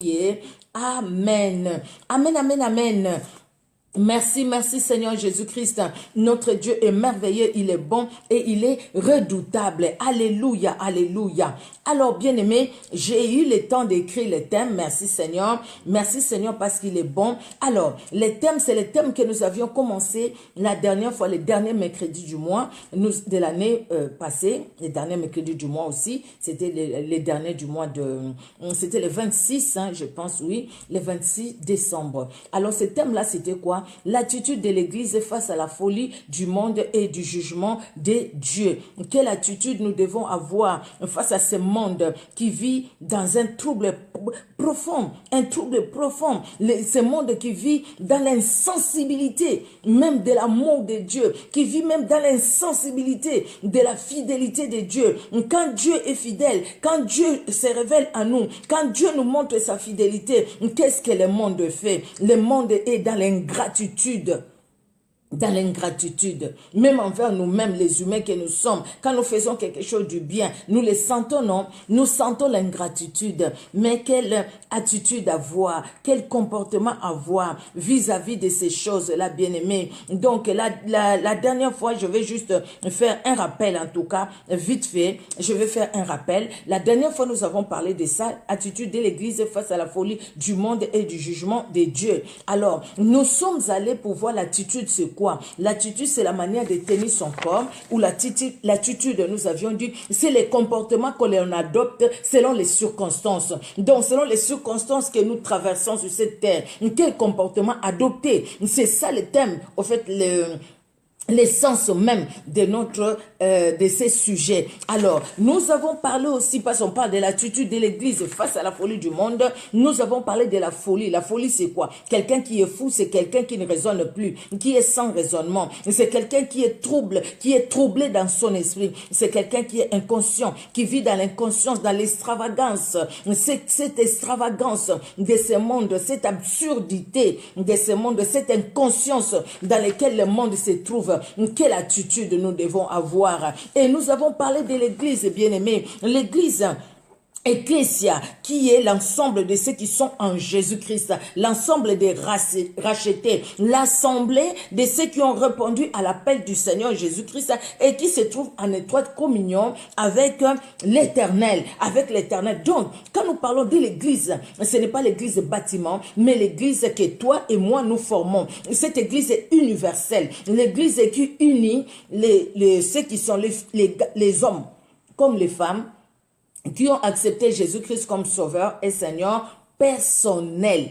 Amen. Amen, amen, amen. Merci, merci Seigneur Jésus-Christ. Notre Dieu est merveilleux, il est bon et il est redoutable. Alléluia, alléluia. Alors, bien-aimés, j'ai eu le temps d'écrire les thèmes. Merci Seigneur. Merci Seigneur parce qu'il est bon. Alors, les thèmes, c'est les thèmes que nous avions commencé la dernière fois, les derniers mercredis du mois de l'année passée. Les derniers mercredis du mois aussi. C'était les derniers du mois de... C'était le 26, je pense, oui. Le 26 décembre. Alors, ce thème-là, c'était quoi? L'attitude de l'Église face à la folie du monde et du jugement de Dieu. Quelle attitude nous devons avoir face à ce monde qui vit dans un trouble profond, ce monde qui vit dans l'insensibilité même de l'amour de Dieu, qui vit même dans l'insensibilité de la fidélité de Dieu. Quand Dieu est fidèle, quand Dieu se révèle à nous, quand Dieu nous montre sa fidélité, qu'est-ce que le monde fait? Le monde est dans l'ingratitude. Dans l'ingratitude, même envers nous-mêmes, les humains que nous sommes, quand nous faisons quelque chose du bien, nous le sentons, non? Nous sentons l'ingratitude. Mais quelle attitude avoir, quel comportement avoir vis-à-vis de ces choses-là, bien-aimés? Donc, la dernière fois, je vais juste faire un rappel, en tout cas, vite fait, je vais faire un rappel. La dernière fois, nous avons parlé de ça, attitude de l'Église face à la folie du monde et du jugement de Dieu. Alors, nous sommes allés pour voir l'attitude, c'est quoi? L'attitude, c'est la manière de tenir son corps, ou l'attitude, nous avions dit, c'est les comportements que l'on adopte selon les circonstances. Donc, selon les circonstances que nous traversons sur cette terre, quel comportement adopter? C'est ça le thème, au fait, l'essence même de de ces sujets. Alors, nous avons parlé aussi, parce qu'on parle de l'attitude de l'Église face à la folie du monde, nous avons parlé de la folie. La folie, c'est quoi? Quelqu'un qui est fou, c'est quelqu'un qui ne raisonne plus, qui est sans raisonnement. C'est quelqu'un qui est troublé dans son esprit. C'est quelqu'un qui est inconscient, qui vit dans l'inconscience, dans l'extravagance. Cette extravagance de ce monde, cette absurdité de ce monde, cette inconscience dans laquelle le monde se trouve. Quelle attitude nous devons avoir? Et nous avons parlé de l'Église, bien-aimée. L'Église Ecclesia, qui est l'ensemble de ceux qui sont en Jésus-Christ, l'ensemble des rachetés, l'assemblée de ceux qui ont répondu à l'appel du Seigneur Jésus-Christ et qui se trouvent en étroite communion avec l'Éternel, Donc, quand nous parlons de l'Église, ce n'est pas l'Église bâtiment, mais l'Église que toi et moi nous formons. Cette Église est universelle, l'Église qui unit ceux qui sont les hommes comme les femmes, qui ont accepté Jésus-Christ comme sauveur et Seigneur personnel.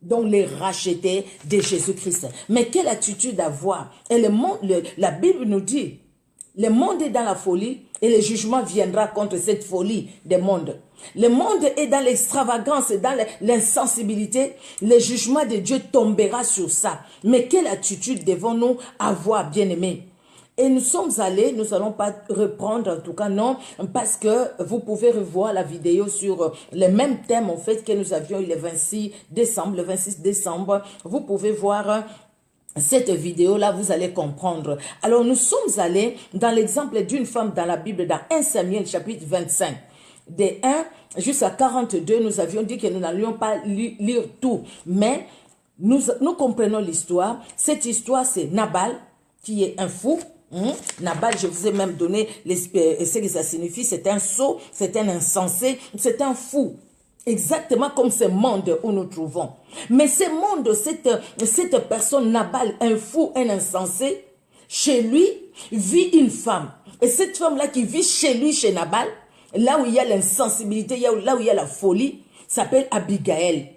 Donc les rachetés de Jésus-Christ. Mais quelle attitude avoir? Et la Bible nous dit, le monde est dans la folie et le jugement viendra contre cette folie des mondes. Le monde est dans l'extravagance, dans l'insensibilité. Le jugement de Dieu tombera sur ça. Mais quelle attitude devons-nous avoir, bien-aimés? Et nous sommes allés, nous n'allons pas reprendre, en tout cas non, parce que vous pouvez revoir la vidéo sur les mêmes thèmes en fait que nous avions eu le 26 décembre. Le 26 décembre, vous pouvez voir cette vidéo-là, vous allez comprendre. Alors nous sommes allés dans l'exemple d'une femme dans la Bible, dans 1 Samuel chapitre 25. De 1 jusqu'à 42, nous avions dit que nous n'allions pas lire tout, mais nous comprenons l'histoire. Cette histoire, c'est Nabal, qui est un fou. Nabal, je vous ai même donné ce que ça signifie. C'est un sot, c'est un insensé, c'est un fou. Exactement comme ce monde où nous trouvons. Mais ce monde, cette personne, Nabal, un fou, un insensé, chez lui vit une femme. Et cette femme-là qui vit chez lui, chez Nabal, là où il y a l'insensibilité, là où il y a la folie, s'appelle Abigail.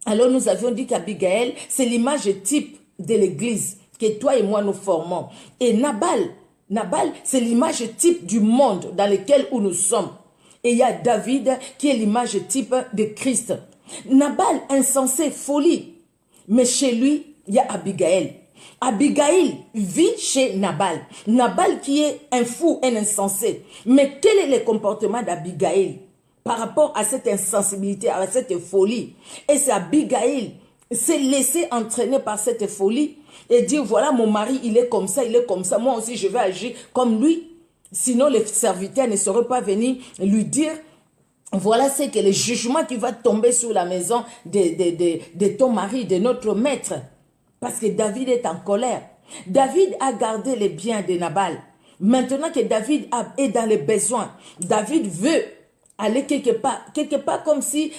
Alors nous avions dit qu'Abigail, c'est l'image type de l'Église que toi et moi nous formons. Et Nabal, c'est l'image type du monde dans lequel nous sommes. Et il y a David qui est l'image type de Christ. Nabal, insensé, folie. Mais chez lui, il y a Abigail. Abigail vit chez Nabal. Nabal qui est un fou, un insensé. Mais quel est le comportement d'Abigail par rapport à cette insensibilité, à cette folie? Et c'est Abigail s'est laissé entraîner par cette folie et dire, voilà, mon mari, il est comme ça, moi aussi je vais agir comme lui. Sinon, les serviteurs ne seraient pas venus lui dire Voilà, c'est que le jugement qui va tomber sur la maison de ton mari, de notre maître. Parce que David est en colère. David a gardé les biens de Nabal. Maintenant que David est dans les besoins, David veut aller quelque part comme si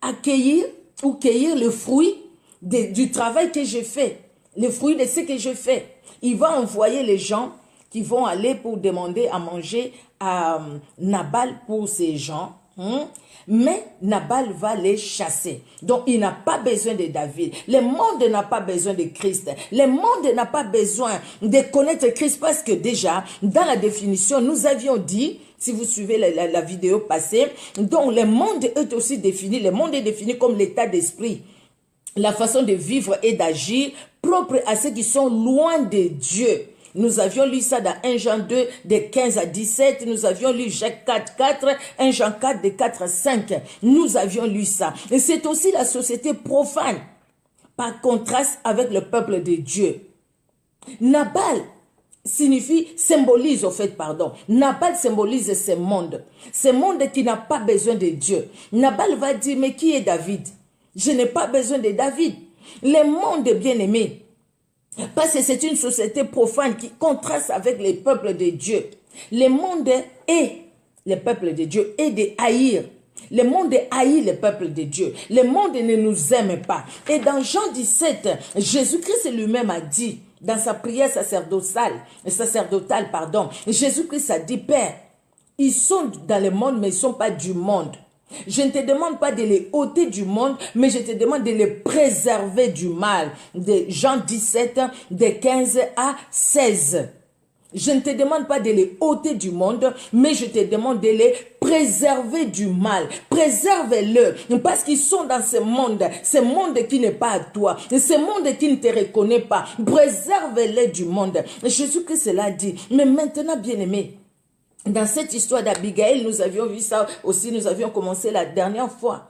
accueillir ou cueillir le fruit du travail que j'ai fait, le fruit de ce que je fais. Il va envoyer les gens qui vont aller pour demander à manger à Nabal pour ces gens. Mais Nabal va les chasser. Donc, il n'a pas besoin de David. Le monde n'a pas besoin de Christ. Le monde n'a pas besoin de connaître Christ parce que déjà, dans la définition, nous avions dit, si vous suivez la vidéo passée, donc le monde est aussi défini. Le monde est défini comme l'état d'esprit, la façon de vivre et d'agir propre à ceux qui sont loin de Dieu. Nous avions lu ça dans 1 Jean 2, de 15 à 17. Nous avions lu Jacques 4, 4, 1 Jean 4, de 4 à 5. Nous avions lu ça. Et c'est aussi la société profane, par contraste avec le peuple de Dieu. Nabal symbolise, Nabal symbolise ce monde qui n'a pas besoin de Dieu. Nabal va dire, mais qui est David? Je n'ai pas besoin de David. Le monde est bien aimé. Parce que c'est une société profane qui contraste avec les peuples de Dieu. Le monde est le peuple de Dieu et de haïr. Le monde haït le peuple de Dieu. Le monde ne nous aime pas. Et dans Jean 17, Jésus-Christ lui-même a dit, dans sa prière sacerdotale, Jésus-Christ a dit, Père, ils sont dans le monde, mais ils ne sont pas du monde. Je ne te demande pas de les ôter du monde, mais je te demande de les préserver du mal. De Jean 17, de 15 à 16. Je ne te demande pas de les ôter du monde, mais je te demande de les préserver du mal. Préserve-le, parce qu'ils sont dans ce monde qui n'est pas à toi, ce monde qui ne te reconnaît pas. Préserve-les du monde. Jésus-Christ l'a dit. Mais maintenant, bien-aimés, dans cette histoire d'Abigail, nous avions vu ça aussi, nous avions commencé la dernière fois.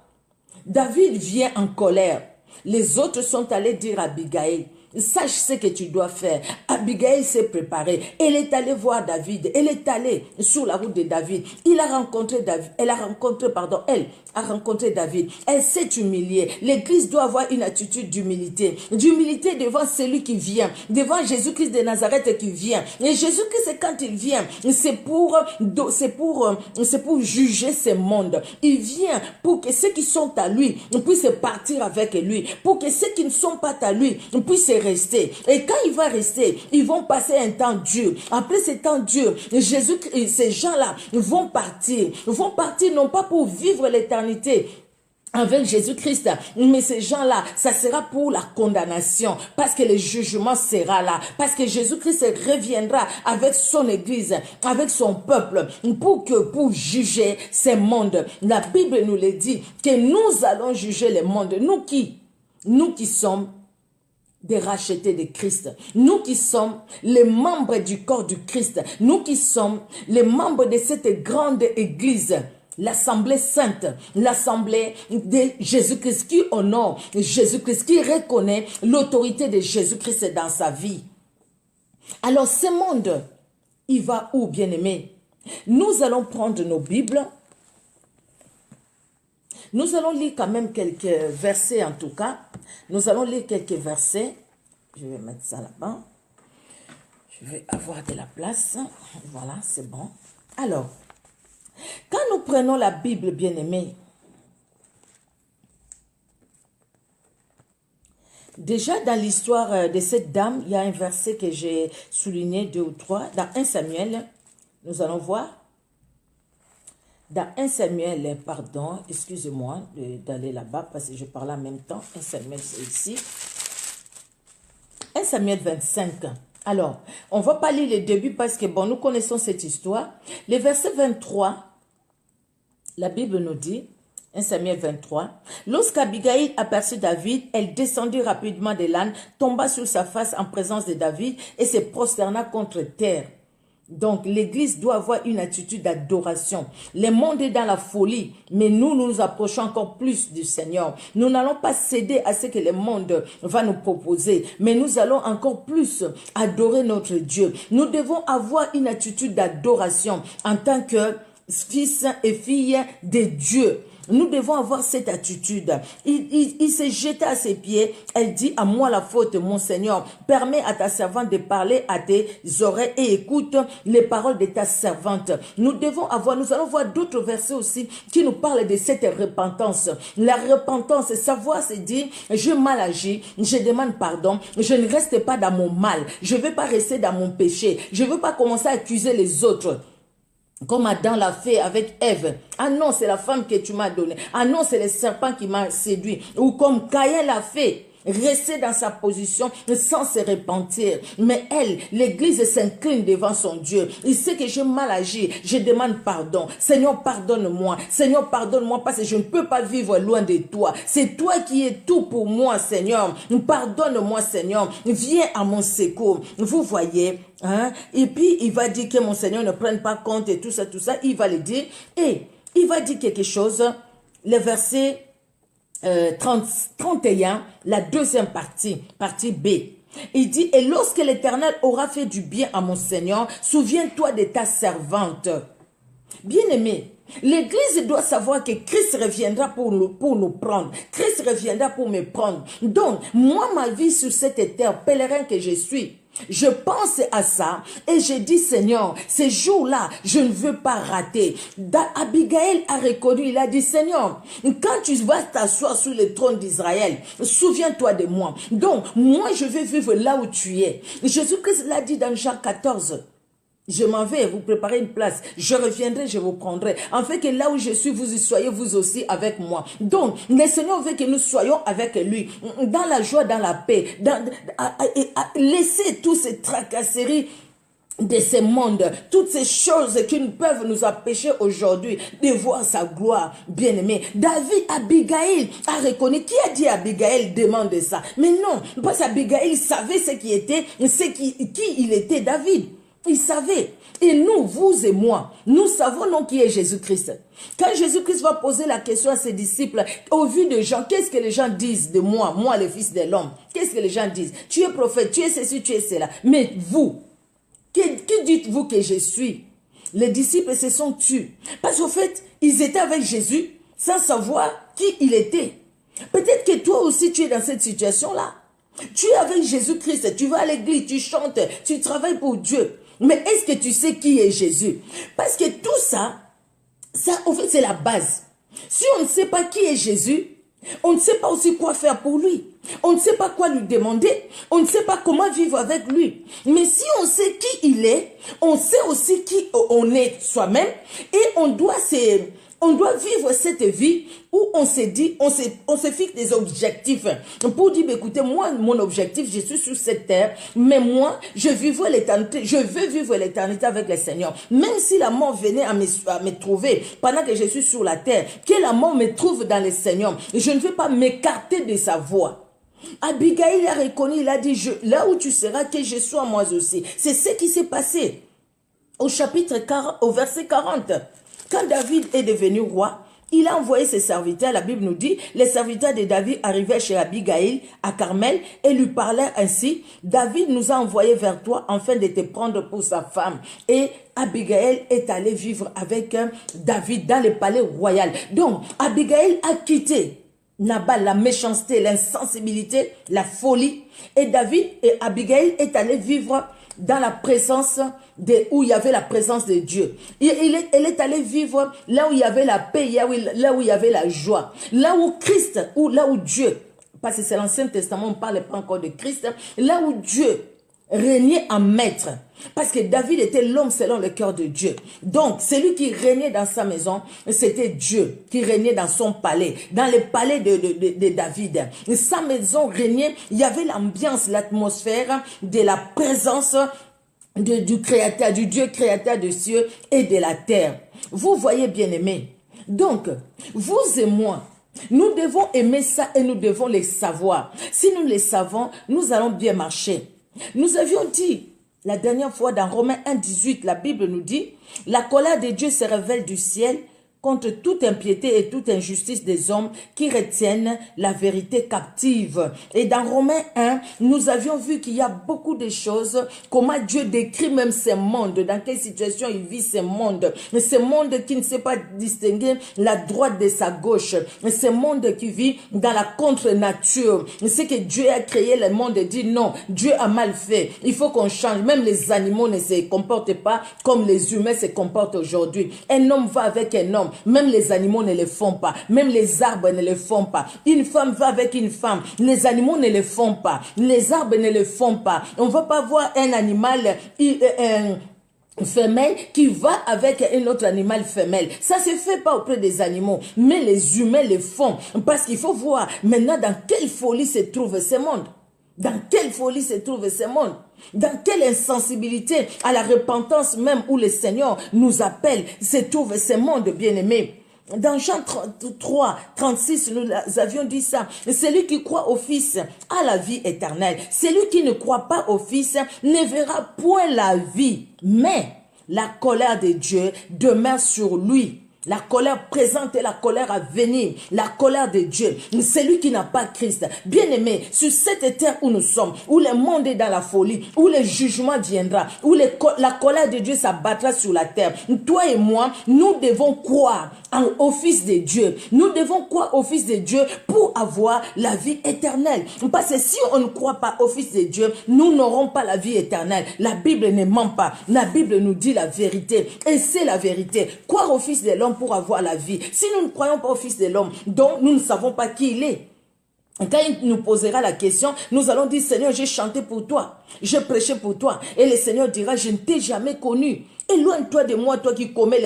David vient en colère. Les autres sont allés dire à Abigail, sache ce que tu dois faire. Abigail s'est préparée. Elle est allée voir David. Elle est allée sur la route de David. Elle a rencontré David. Elle s'est humiliée. L'église doit avoir une attitude d'humilité. D'humilité devant celui qui vient. Devant Jésus-Christ de Nazareth qui vient. Et Jésus-Christ, quand il vient, c'est pour juger ce monde. Il vient pour que ceux qui sont à lui puissent partir avec lui. Pour que ceux qui ne sont pas à lui puissent rester. Et quand il va rester, ils vont passer un temps dur. Après ce temps dur, ces gens-là vont partir. Vont partir non pas pour vivre l'éternité avec Jésus-Christ, mais ces gens-là, ça sera pour la condamnation, parce que le jugement sera là, parce que Jésus-Christ reviendra avec son église, avec son peuple, pour juger ce monde. La Bible nous le dit, que nous allons juger le monde. Nous qui sommes des rachetés de Christ. Nous qui sommes les membres du corps du Christ. Nous qui sommes les membres de cette grande église. L'assemblée sainte, l'assemblée de Jésus-Christ qui honore Jésus-Christ, qui reconnaît l'autorité de Jésus-Christ dans sa vie. Alors ce monde, il va où, bien-aimés? Nous allons prendre nos Bibles. Nous allons lire quand même quelques versets en tout cas. Nous allons lire quelques versets. Je vais mettre ça là-bas. Je vais avoir de la place. Voilà, c'est bon. Alors, quand nous prenons la Bible, bien-aimés, déjà dans l'histoire de cette dame, il y a un verset que j'ai souligné 2 ou 3. Dans 1 Samuel, nous allons voir. Dans 1 Samuel, pardon, excusez-moi d'aller là-bas parce que je parle en même temps. 1 Samuel, c'est ici. 1 Samuel 25. Alors, on ne va pas lire le début parce que, bon, nous connaissons cette histoire. Le verset 23, la Bible nous dit, 1 Samuel 23, lorsqu'Abigail aperçut David, elle descendit rapidement de l'âne, tomba sur sa face en présence de David et se prosterna contre terre. Donc, l'église doit avoir une attitude d'adoration. Le monde est dans la folie, mais nous nous approchons encore plus du Seigneur. Nous n'allons pas céder à ce que le monde va nous proposer, mais nous allons encore plus adorer notre Dieu. Nous devons avoir une attitude d'adoration en tant que fils et filles de Dieu. Nous devons avoir cette attitude. Il s'est jeté à ses pieds. Elle dit, à moi la faute, mon Seigneur. Permets à ta servante de parler à tes oreilles et écoute les paroles de ta servante. Nous allons voir d'autres versets aussi qui nous parlent de cette repentance. La repentance, savoir se dire, je mal agi, je demande pardon, je ne reste pas dans mon mal. Je ne veux pas rester dans mon péché. Je ne veux pas commencer à accuser les autres. Comme Adam l'a fait avec Ève. Ah non, c'est la femme que tu m'as donnée. Ah non, c'est le serpent qui m'a séduit. Ou comme Caïn l'a fait. Rester dans sa position sans se repentir. Mais elle, l'église s'incline devant son Dieu. Il sait que j'ai mal agi. Je demande pardon. Seigneur, pardonne-moi. Seigneur, pardonne-moi parce que je ne peux pas vivre loin de toi. C'est toi qui es tout pour moi, Seigneur. Pardonne-moi, Seigneur. Viens à mon secours. Vous voyez, hein? Et puis, il va dire que mon Seigneur ne prenne pas compte et tout ça, tout ça. Il va le dire. Et il va dire quelque chose. Le verset 31, la deuxième partie B. Il dit, et lorsque l'Éternel aura fait du bien à mon Seigneur, souviens-toi de ta servante. Bien-aimé, l'Église doit savoir que Christ reviendra pour nous prendre. Christ reviendra pour me prendre. Donc, moi, ma vie sur cette terre, pèlerin que je suis, je pense à ça et je dis, Seigneur, ces jours-là, je ne veux pas rater. Abigail a reconnu, il a dit, Seigneur, quand tu vas t'asseoir sur le trône d'Israël, souviens-toi de moi. Donc, moi, je vais vivre là où tu es. Jésus-Christ l'a dit dans Jean 14. Je m'en vais vous préparer une place. Je reviendrai, je vous prendrai. En fait que là où je suis, vous y soyez vous aussi avec moi. Donc, le Seigneur veut que nous soyons avec lui. Dans la joie, dans la paix. Laissez tous ces tracasseries de ce monde, toutes ces choses qui peuvent nous empêcher aujourd'hui de voir sa gloire, bien-aimé. David, Abigail a reconnu. Qui a dit Abigail demande ça? Mais non, parce qu'Abigail savait ce qui était, qui il était, David. Il savait. Et nous, vous et moi, nous savons non qui est Jésus-Christ. Quand Jésus-Christ va poser la question à ses disciples, au vu des gens, qu'est-ce que les gens disent de moi, moi le Fils de l'homme? Qu'est-ce que les gens disent? Tu es prophète, tu es ceci, tu es cela. Mais vous, qui dites-vous que je suis? Les disciples se sont tus. Parce qu'au fait, ils étaient avec Jésus sans savoir qui il était. Peut-être que toi aussi, tu es dans cette situation-là. Tu es avec Jésus-Christ, tu vas à l'église, tu chantes, tu travailles pour Dieu. Mais est-ce que tu sais qui est Jésus? Parce que tout ça, en fait, c'est la base. Si on ne sait pas qui est Jésus, on ne sait pas aussi quoi faire pour lui. On ne sait pas quoi lui demander. On ne sait pas comment vivre avec lui. Mais si on sait qui il est, on sait aussi qui on est soi-même. Et on doit vivre cette vie où on se dit, on se fixe des objectifs. Pour dire, écoutez, moi, mon objectif, je suis sur cette terre, mais moi, je vivrai l'éternité, je veux vivre l'éternité avec le Seigneur. Même si la mort venait à me trouver pendant que je suis sur la terre, que la mort me trouve dans le Seigneur, je ne veux pas m'écarter de sa voix. Abigail a reconnu, il a dit, là où tu seras, que je sois moi aussi. C'est ce qui s'est passé au chapitre 40, au verset 40. Quand David est devenu roi, il a envoyé ses serviteurs, la Bible nous dit, les serviteurs de David arrivaient chez Abigail à Carmel et lui parlèrent ainsi, David nous a envoyés vers toi afin de te prendre pour sa femme. Et Abigail est allée vivre avec David dans le palais royal. Donc, Abigail a quitté Nabal, la méchanceté, l'insensibilité, la folie. Et David et Abigail est allé vivre dans la présence où il y avait la présence de Dieu. Elle est allée vivre là où il y avait la paix, là où il y avait la joie. Là où Christ, là où Dieu, parce que c'est l'Ancien Testament, on ne parle pas encore de Christ, là où Dieu régnait en maître. Parce que David était l'homme selon le cœur de Dieu. Donc, celui qui régnait dans sa maison, c'était Dieu qui régnait dans son palais, dans le palais de David. Sa maison régnait, il y avait l'ambiance, l'atmosphère de la présence du Créateur, du Dieu créateur des cieux et de la terre. Vous voyez, bien-aimés. Donc, vous et moi, nous devons aimer ça et nous devons les savoir. Si nous les savons, nous allons bien marcher. Nous avions dit la dernière fois dans Romains 1,18, la Bible nous dit, la colère de Dieu se révèle du ciel contre toute impiété et toute injustice des hommes qui retiennent la vérité captive. Et dans Romains 1, nous avions vu qu'il y a beaucoup de choses, comment Dieu décrit même ces mondes, dans quelle situation il vit ces mondes qui ne sait pas distinguer la droite de sa gauche, ces mondes qui vit dans la contre-nature. C'est que Dieu a créé le monde et dit non, Dieu a mal fait, il faut qu'on change. Même les animaux ne se comportent pas comme les humains se comportent aujourd'hui. Un homme va avec un homme, même les animaux ne le font pas, même les arbres ne le font pas. Une femme va avec une femme, les animaux ne le font pas, les arbres ne le font pas. On ne va pas voir un animal femelle qui va avec un autre animal femelle. Ça se fait pas auprès des animaux, mais les humains le font, parce qu'il faut voir maintenant dans quelle folie se trouve ce monde. Dans quelle folie se trouve ce monde? Dans quelle insensibilité à la repentance même où le Seigneur nous appelle se trouve ce monde, bien-aimé. Dans Jean 3, 36, nous avions dit ça. Celui qui croit au Fils a la vie éternelle. Celui qui ne croit pas au Fils ne verra point la vie. Mais la colère de Dieu demeure sur lui. La colère présente et la colère à venir. La colère de Dieu. Celui qui n'a pas Christ. Bien-aimé, sur cette terre où nous sommes, où le monde est dans la folie, où le jugement viendra, où la colère de Dieu s'abattra sur la terre. Toi et moi, nous devons croire au Fils de Dieu. Nous devons croire au Fils de Dieu pour avoir la vie éternelle. Parce que si on ne croit pas au Fils de Dieu, nous n'aurons pas la vie éternelle. La Bible ne ment pas. La Bible nous dit la vérité. Et c'est la vérité. Croire au Fils de l'homme pour avoir la vie. Si nous ne croyons pas au Fils de l'homme, donc nous ne savons pas qui il est. Quand il nous posera la question, nous allons dire, Seigneur, j'ai chanté pour toi, j'ai prêché pour toi. Et le Seigneur dira, je ne t'ai jamais connu. Éloigne-toi de moi, toi qui commets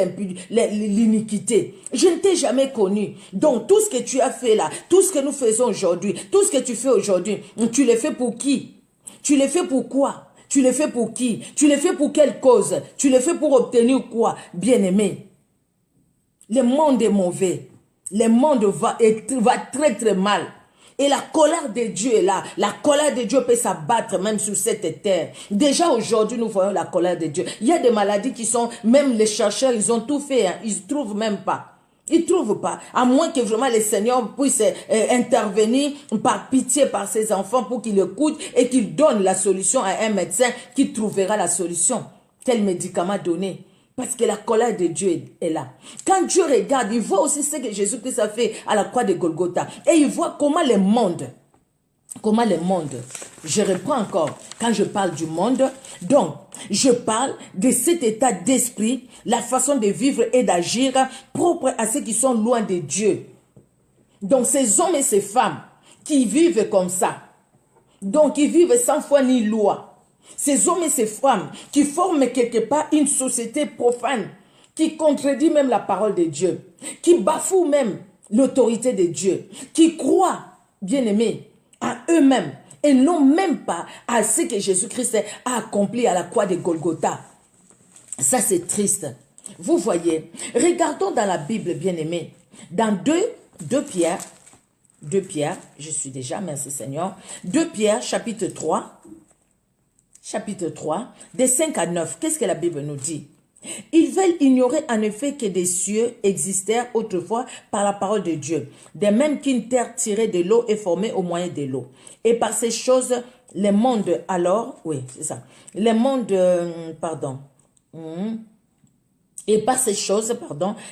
l'iniquité. Je ne t'ai jamais connu. Donc, tout ce que tu as fait là, tout ce que nous faisons aujourd'hui, tout ce que tu fais aujourd'hui, tu le fais pour qui? Tu le fais pour quoi? Tu le fais pour qui? Tu le fais pour quelle cause? Tu le fais pour obtenir quoi? Bien-aimé, le monde est mauvais. Le monde va très très mal. Et la colère de Dieu est là. La colère de Dieu peut s'abattre même sur cette terre. Déjà aujourd'hui, nous voyons la colère de Dieu. Il y a des maladies qui sont, même les chercheurs, ils ont tout fait. Hein. Ils ne trouvent même pas. Ils ne trouvent pas. À moins que vraiment le Seigneur puisse intervenir par pitié par ses enfants pour qu'il écoute et qu'il donne la solution à un médecin qui trouvera la solution. Quel médicament donner? Parce que la colère de Dieu est là. Quand Dieu regarde, il voit aussi ce que Jésus-Christ a fait à la croix de Golgotha. Et il voit comment le monde, je reprends encore, quand je parle du monde, donc je parle de cet état d'esprit, la façon de vivre et d'agir propre à ceux qui sont loin de Dieu. Donc ces hommes et ces femmes qui vivent comme ça, donc ils vivent sans foi ni loi. Ces hommes et ces femmes qui forment quelque part une société profane, qui contredit même la parole de Dieu, qui bafoue même l'autorité de Dieu, qui croient, bien-aimés, à eux-mêmes et non même pas à ce que Jésus-Christ a accompli à la croix de Golgotha. Ça, c'est triste. Vous voyez, regardons dans la Bible, bien-aimés, dans 2 Pierre, je suis déjà, merci Seigneur, 2 Pierre, chapitre 3, des 5 à 9, qu'est-ce que la Bible nous dit? Ils veulent ignorer en effet que des cieux existèrent autrefois par la parole de Dieu, de même qu'une terre tirée de l'eau est formée au moyen de l'eau. Et par ces choses, le monde alors, et par ces choses,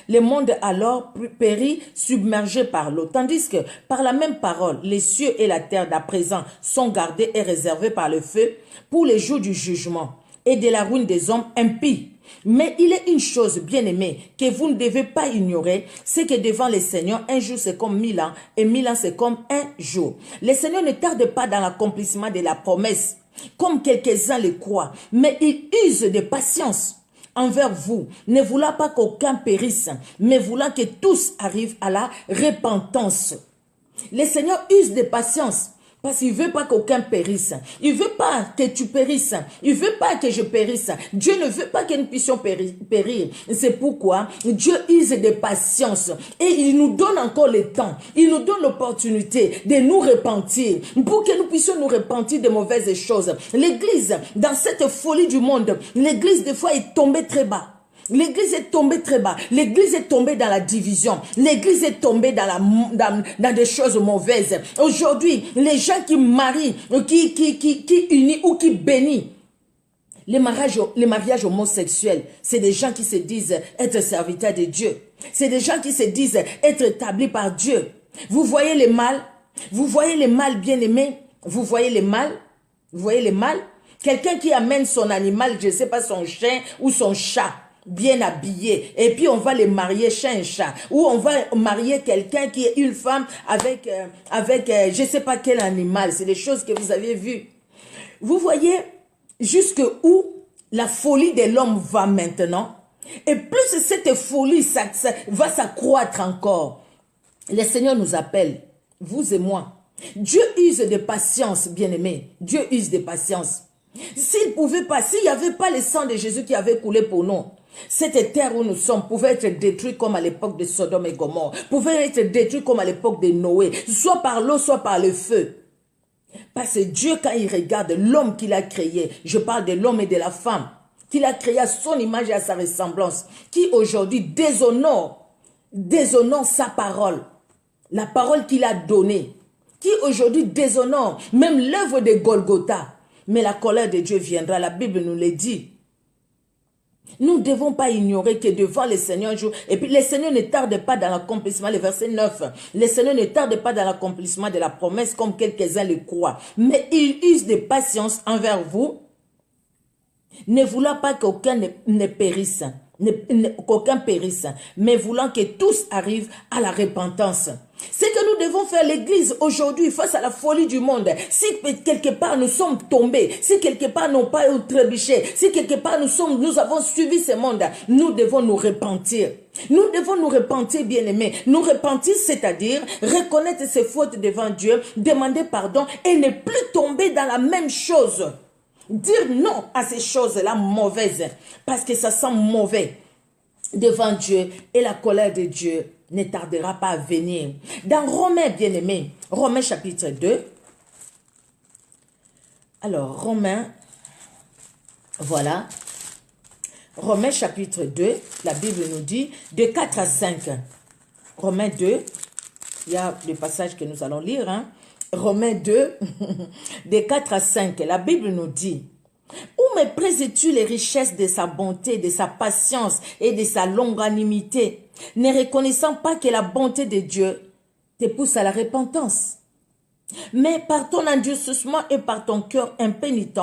le monde alors périt submergé par l'eau. Tandis que par la même parole, les cieux et la terre d'à présent sont gardés et réservés par le feu pour les jours du jugement et de la ruine des hommes impies. Mais il est une chose, bien-aimée, que vous ne devez pas ignorer, c'est que devant le Seigneur, un jour c'est comme 1000 ans et 1000 ans c'est comme un jour. Le Seigneur ne tarde pas dans l'accomplissement de la promesse, comme quelques-uns le croient, mais il use de patience envers vous, ne voulant pas qu'aucun périsse, mais voulant que tous arrivent à la repentance. Le Seigneur use de patience parce qu'il ne veut pas qu'aucun périsse. Il ne veut pas que tu périsses. Il ne veut pas que je périsse. Dieu ne veut pas que nous puissions périr. C'est pourquoi Dieu use de patience. Et il nous donne encore le temps. Il nous donne l'opportunité de nous repentir. Pour que nous puissions nous repentir de mauvaises choses. L'Église, dans cette folie du monde, l'Église des fois est tombée très bas. L'église est tombée très bas. L'église est tombée dans la division. L'église est tombée dans des choses mauvaises. Aujourd'hui, les gens qui marient, qui unissent ou qui bénissent, les mariages homosexuels, c'est des gens qui se disent être serviteurs de Dieu. C'est des gens qui se disent être établis par Dieu. Vous voyez les mâles? Vous voyez les mâles bien-aimés? Vous voyez les mâles? Vous voyez les mâles? Quelqu'un qui amène son animal, je ne sais pas, son chien ou son chat, bien habillé, et puis on va les marier chien et chat, ou on va marier quelqu'un qui est une femme avec je ne sais pas quel animal. C'est des choses que vous avez vues. Vous voyez jusque où la folie de l'homme va maintenant, et plus cette folie ça va s'accroître encore. Le Seigneur nous appelle, vous et moi. Dieu use de patience, bien-aimé. Dieu use de patience. S'il pouvait pas, s'il n'y avait pas le sang de Jésus qui avait coulé pour nous, cette terre où nous sommes pouvait être détruite comme à l'époque de Sodome et Gomorrhe, pouvait être détruite comme à l'époque de Noé, soit par l'eau, soit par le feu. Parce que Dieu, quand il regarde l'homme qu'il a créé, je parle de l'homme et de la femme, qu'il a créé à son image et à sa ressemblance, qui aujourd'hui déshonore sa parole, la parole qu'il a donnée, qui aujourd'hui déshonore même l'œuvre de Golgotha. Mais la colère de Dieu viendra, la Bible nous le dit. Nous ne devons pas ignorer que devant le Seigneur, et puis le Seigneur ne tarde pas dans l'accomplissement, le verset 9, le Seigneur ne tarde pas dans l'accomplissement de la promesse comme quelques-uns le croient, mais il use de patience envers vous, ne voulant pas qu'aucun ne périsse, qu'aucun périsse, mais voulant que tous arrivent à la repentance. C'est que nous devons faire l'église aujourd'hui face à la folie du monde. Si quelque part nous sommes tombés, si quelque part nous n'avons pas trébuché, si quelque part nous avons suivi ce monde, nous devons nous repentir. Nous devons nous repentir, bien-aimés. Nous repentir, c'est-à-dire reconnaître ses fautes devant Dieu, demander pardon et ne plus tomber dans la même chose. Dire non à ces choses-là mauvaises, parce que ça sent mauvais devant Dieu et la colère de Dieu ne tardera pas à venir. Dans Romains, bien-aimés, Romains chapitre 2, alors Romains, voilà, Romains chapitre 2, la Bible nous dit de 4 à 5, Romains 2, il y a des passages que nous allons lire, hein? Romains 2, de 4 à 5, la Bible nous dit: où méprises-tu les richesses de sa bonté, de sa patience et de sa longanimité, ne reconnaissant pas que la bonté de Dieu te pousse à la repentance? Mais par ton endurcissement et par ton cœur impénitent,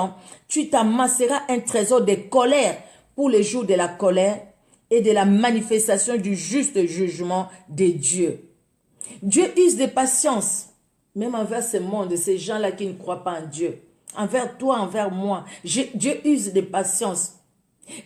tu t'amasseras un trésor de colère pour les jours de la colère et de la manifestation du juste jugement de Dieu. Dieu use de patience, même envers ce monde, ces gens-là qui ne croient pas en Dieu. Envers toi, envers moi. Dieu use de patience.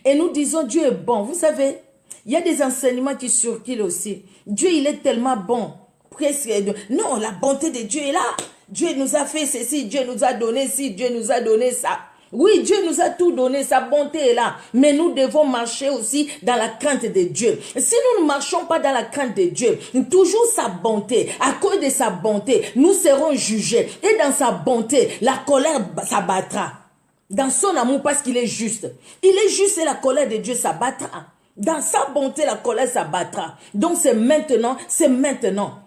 Et nous disons, Dieu est bon. Vous savez, il y a des enseignements qui circulent aussi. Dieu, il est tellement bon. Presque, non, la bonté de Dieu est là. Dieu nous a fait ceci, Dieu nous a donné ci, Dieu nous a donné ça. Oui, Dieu nous a tout donné, sa bonté est là. Mais nous devons marcher aussi dans la crainte de Dieu. Si nous ne marchons pas dans la crainte de Dieu, toujours sa bonté, à cause de sa bonté, nous serons jugés. Et dans sa bonté, la colère s'abattra. Dans son amour, parce qu'il est juste. Il est juste et la colère de Dieu s'abattra. Dans sa bonté, la colère s'abattra. Donc c'est maintenant, c'est maintenant.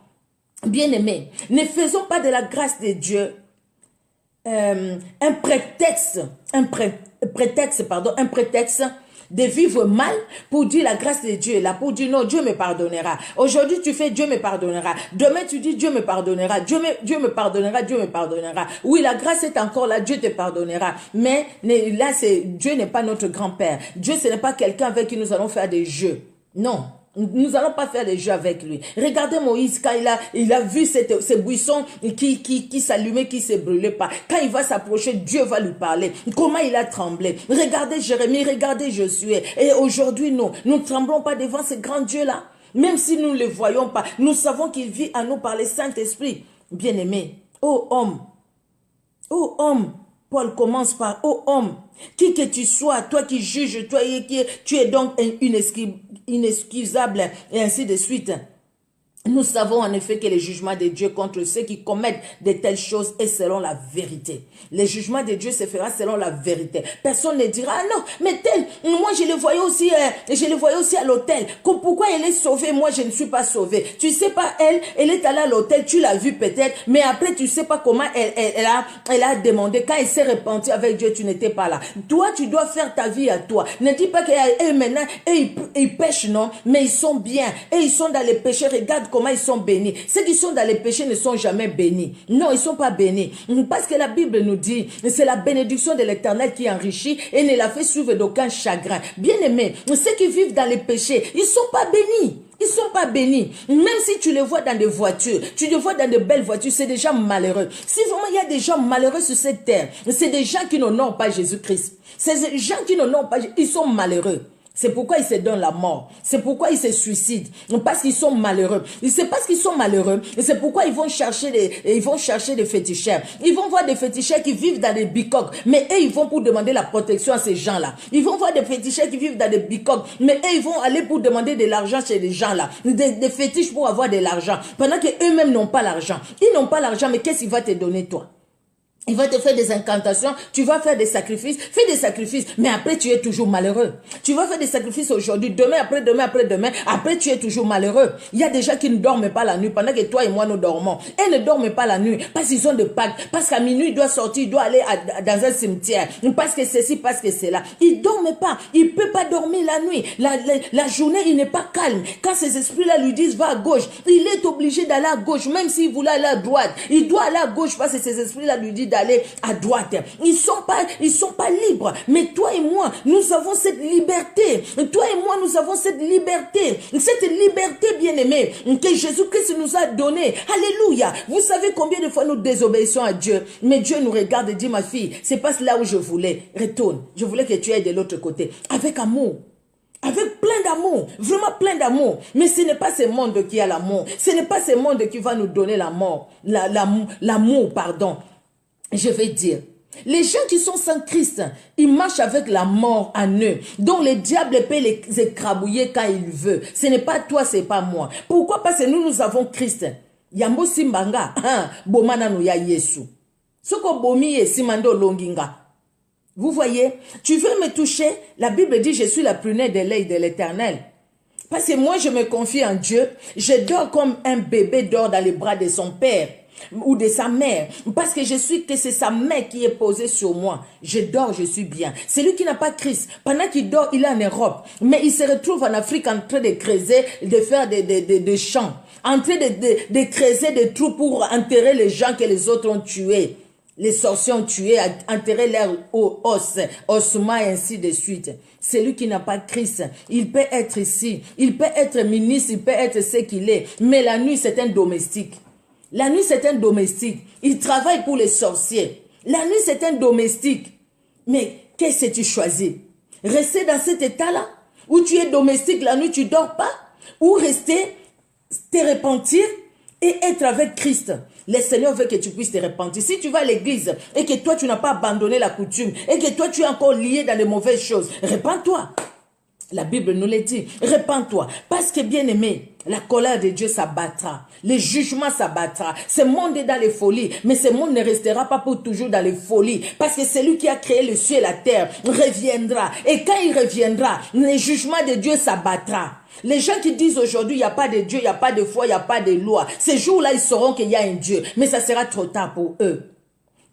Bien-aimés, ne faisons pas de la grâce de Dieu un prétexte de vivre mal pour dire la grâce de Dieu est là, pour dire non, Dieu me pardonnera. Aujourd'hui tu fais Dieu me pardonnera. Demain tu dis Dieu me pardonnera. Dieu me pardonnera, Dieu me pardonnera. Oui, la grâce est encore là, Dieu te pardonnera. Mais là, Dieu n'est pas notre grand-père. Dieu, ce n'est pas quelqu'un avec qui nous allons faire des jeux. Non. Nous n'allons pas faire des jeux avec lui. Regardez Moïse quand il a vu ce buisson qui s'allumait, qui ne se brûlait pas. Quand il va s'approcher, Dieu va lui parler. Comment il a tremblé. Regardez Jérémie, regardez Josué. Et aujourd'hui, nous ne tremblons pas devant ce grand Dieu-là. Même si nous ne le voyons pas, nous savons qu'il vit en nous par le Saint-Esprit. Bien-aimé, ô homme, Paul commence par: ô homme, qui que tu sois, toi qui juges, toi qui tu es donc inexcusable, et ainsi de suite. Nous savons en effet que les jugements de Dieu contre ceux qui commettent de telles choses est selon la vérité. Les jugements de Dieu se fera selon la vérité. Personne ne dira, ah non, mais tel, moi je le voyais aussi à l'hôtel. Pourquoi elle est sauvée, moi je ne suis pas sauvée. Tu sais pas, elle est allée à l'hôtel, tu l'as vue peut-être, mais après tu sais pas comment elle a demandé. Quand elle s'est repentie avec Dieu, tu n'étais pas là. Toi, tu dois faire ta vie à toi. Ne dis pas qu'eux maintenant, ils pêchent, non, mais ils sont bien. Et ils sont dans les péchés, regarde comment ils sont bénis. Ceux qui sont dans les péchés ne sont jamais bénis. Non, ils ne sont pas bénis. Parce que la Bible nous dit, c'est la bénédiction de l'Éternel qui enrichit et ne la fait suivre d'aucun chagrin. Bien-aimés, ceux qui vivent dans les péchés, ils ne sont pas bénis. Ils ne sont pas bénis. Même si tu les vois dans des voitures, tu les vois dans de belles voitures, c'est des gens malheureux. Si vraiment il y a des gens malheureux sur cette terre, c'est des gens qui n'ont pas Jésus-Christ. C'est des gens qui n'ont pas, ils sont malheureux. C'est pourquoi ils se donnent la mort. C'est pourquoi ils se suicident. Parce qu'ils sont malheureux. C'est parce qu'ils sont malheureux. Et c'est pourquoi ils vont chercher des féticheurs. Ils vont voir des féticheurs qui vivent dans des bicoques. Mais eux, ils vont pour demander la protection à ces gens-là. Ils vont voir des féticheurs qui vivent dans des bicoques. Mais eux, ils vont aller pour demander de l'argent chez les gens-là. Des fétiches pour avoir de l'argent. Pendant qu'eux-mêmes n'ont pas l'argent. Ils n'ont pas l'argent, mais qu'est-ce qu'il va te donner, toi? Il va te faire des incantations, tu vas faire des sacrifices, fais des sacrifices, mais après tu es toujours malheureux. Tu vas faire des sacrifices aujourd'hui, demain, après-demain, après tu es toujours malheureux. Il y a des gens qui ne dorment pas la nuit, pendant que toi et moi nous dormons. Ils ne dorment pas la nuit, parce qu'ils ont de Pâques, parce qu'à minuit il doit sortir, il doit aller dans un cimetière, parce que ceci, parce que c'est là. Il ne dorment pas, il ne peut pas dormir la nuit. La journée, il n'est pas calme. Quand ces esprits-là lui disent va à gauche, il est obligé d'aller à gauche, même s'il voulait aller à droite. Il doit aller à gauche parce que ces esprits-là lui disent d'aller à droite. Ils sont pas libres. Mais toi et moi, nous avons cette liberté. Toi et moi, nous avons cette liberté. Cette liberté, bien-aimée, que Jésus-Christ nous a donnée. Alléluia. Vous savez combien de fois nous désobéissons à Dieu. Mais Dieu nous regarde et dit, ma fille, c'est pas là où je voulais. Retourne. Je voulais que tu ailles de l'autre côté. Avec amour. Avec plein d'amour, vraiment plein d'amour. Mais ce n'est pas ce monde qui a l'amour. Ce n'est pas ce monde qui va nous donner la mort. L'amour, pardon. Je vais dire, les gens qui sont sans Christ, ils marchent avec la mort en eux. Donc le diable peut les écrabouiller quand il veut. Ce n'est pas toi, ce n'est pas moi. Pourquoi? Parce que nous avons Christ. Yambo simbanga, bomana no ya Yesu. Soko bomi simando longinga. Vous voyez, tu veux me toucher? La Bible dit, je suis la prunelle de l'œil de l'Éternel. Parce que moi, je me confie en Dieu. Je dors comme un bébé dort dans les bras de son père ou de sa mère, parce que je suis que c'est sa mère qui est posée sur moi. Je dors, je suis bien. Celui qui n'a pas Christ, pendant qu'il dort, il est en Europe, mais il se retrouve en Afrique en train de creuser, de faire des champs, en train de creuser des trous pour enterrer les gens que les autres ont tués. Les sorciers ont tué, enterré leurs os, ossements et ainsi de suite. Celui qui n'a pas Christ, il peut être ici, il peut être ministre, il peut être ce qu'il est, mais la nuit c'est un domestique. La nuit, c'est un domestique. Il travaille pour les sorciers. La nuit, c'est un domestique. Mais qu'est-ce que tu choisis? Rester dans cet état-là, où tu es domestique, la nuit, tu ne dors pas? Ou rester, te repentir et être avec Christ? Le Seigneur veut que tu puisses te repentir. Si tu vas à l'église et que toi, tu n'as pas abandonné la coutume et que toi, tu es encore lié dans les mauvaises choses, repens-toi. La Bible nous le dit, repens-toi. Parce que, bien aimé, la colère de Dieu s'abattra. Le jugement s'abattra. Ce monde est dans les folies. Mais ce monde ne restera pas pour toujours dans les folies. Parce que celui qui a créé le ciel et la terre reviendra. Et quand il reviendra, le jugement de Dieu s'abattra. Les gens qui disent aujourd'hui, il n'y a pas de Dieu, il n'y a pas de foi, il n'y a pas de loi. Ces jours-là, ils sauront qu'il y a un Dieu. Mais ça sera trop tard pour eux.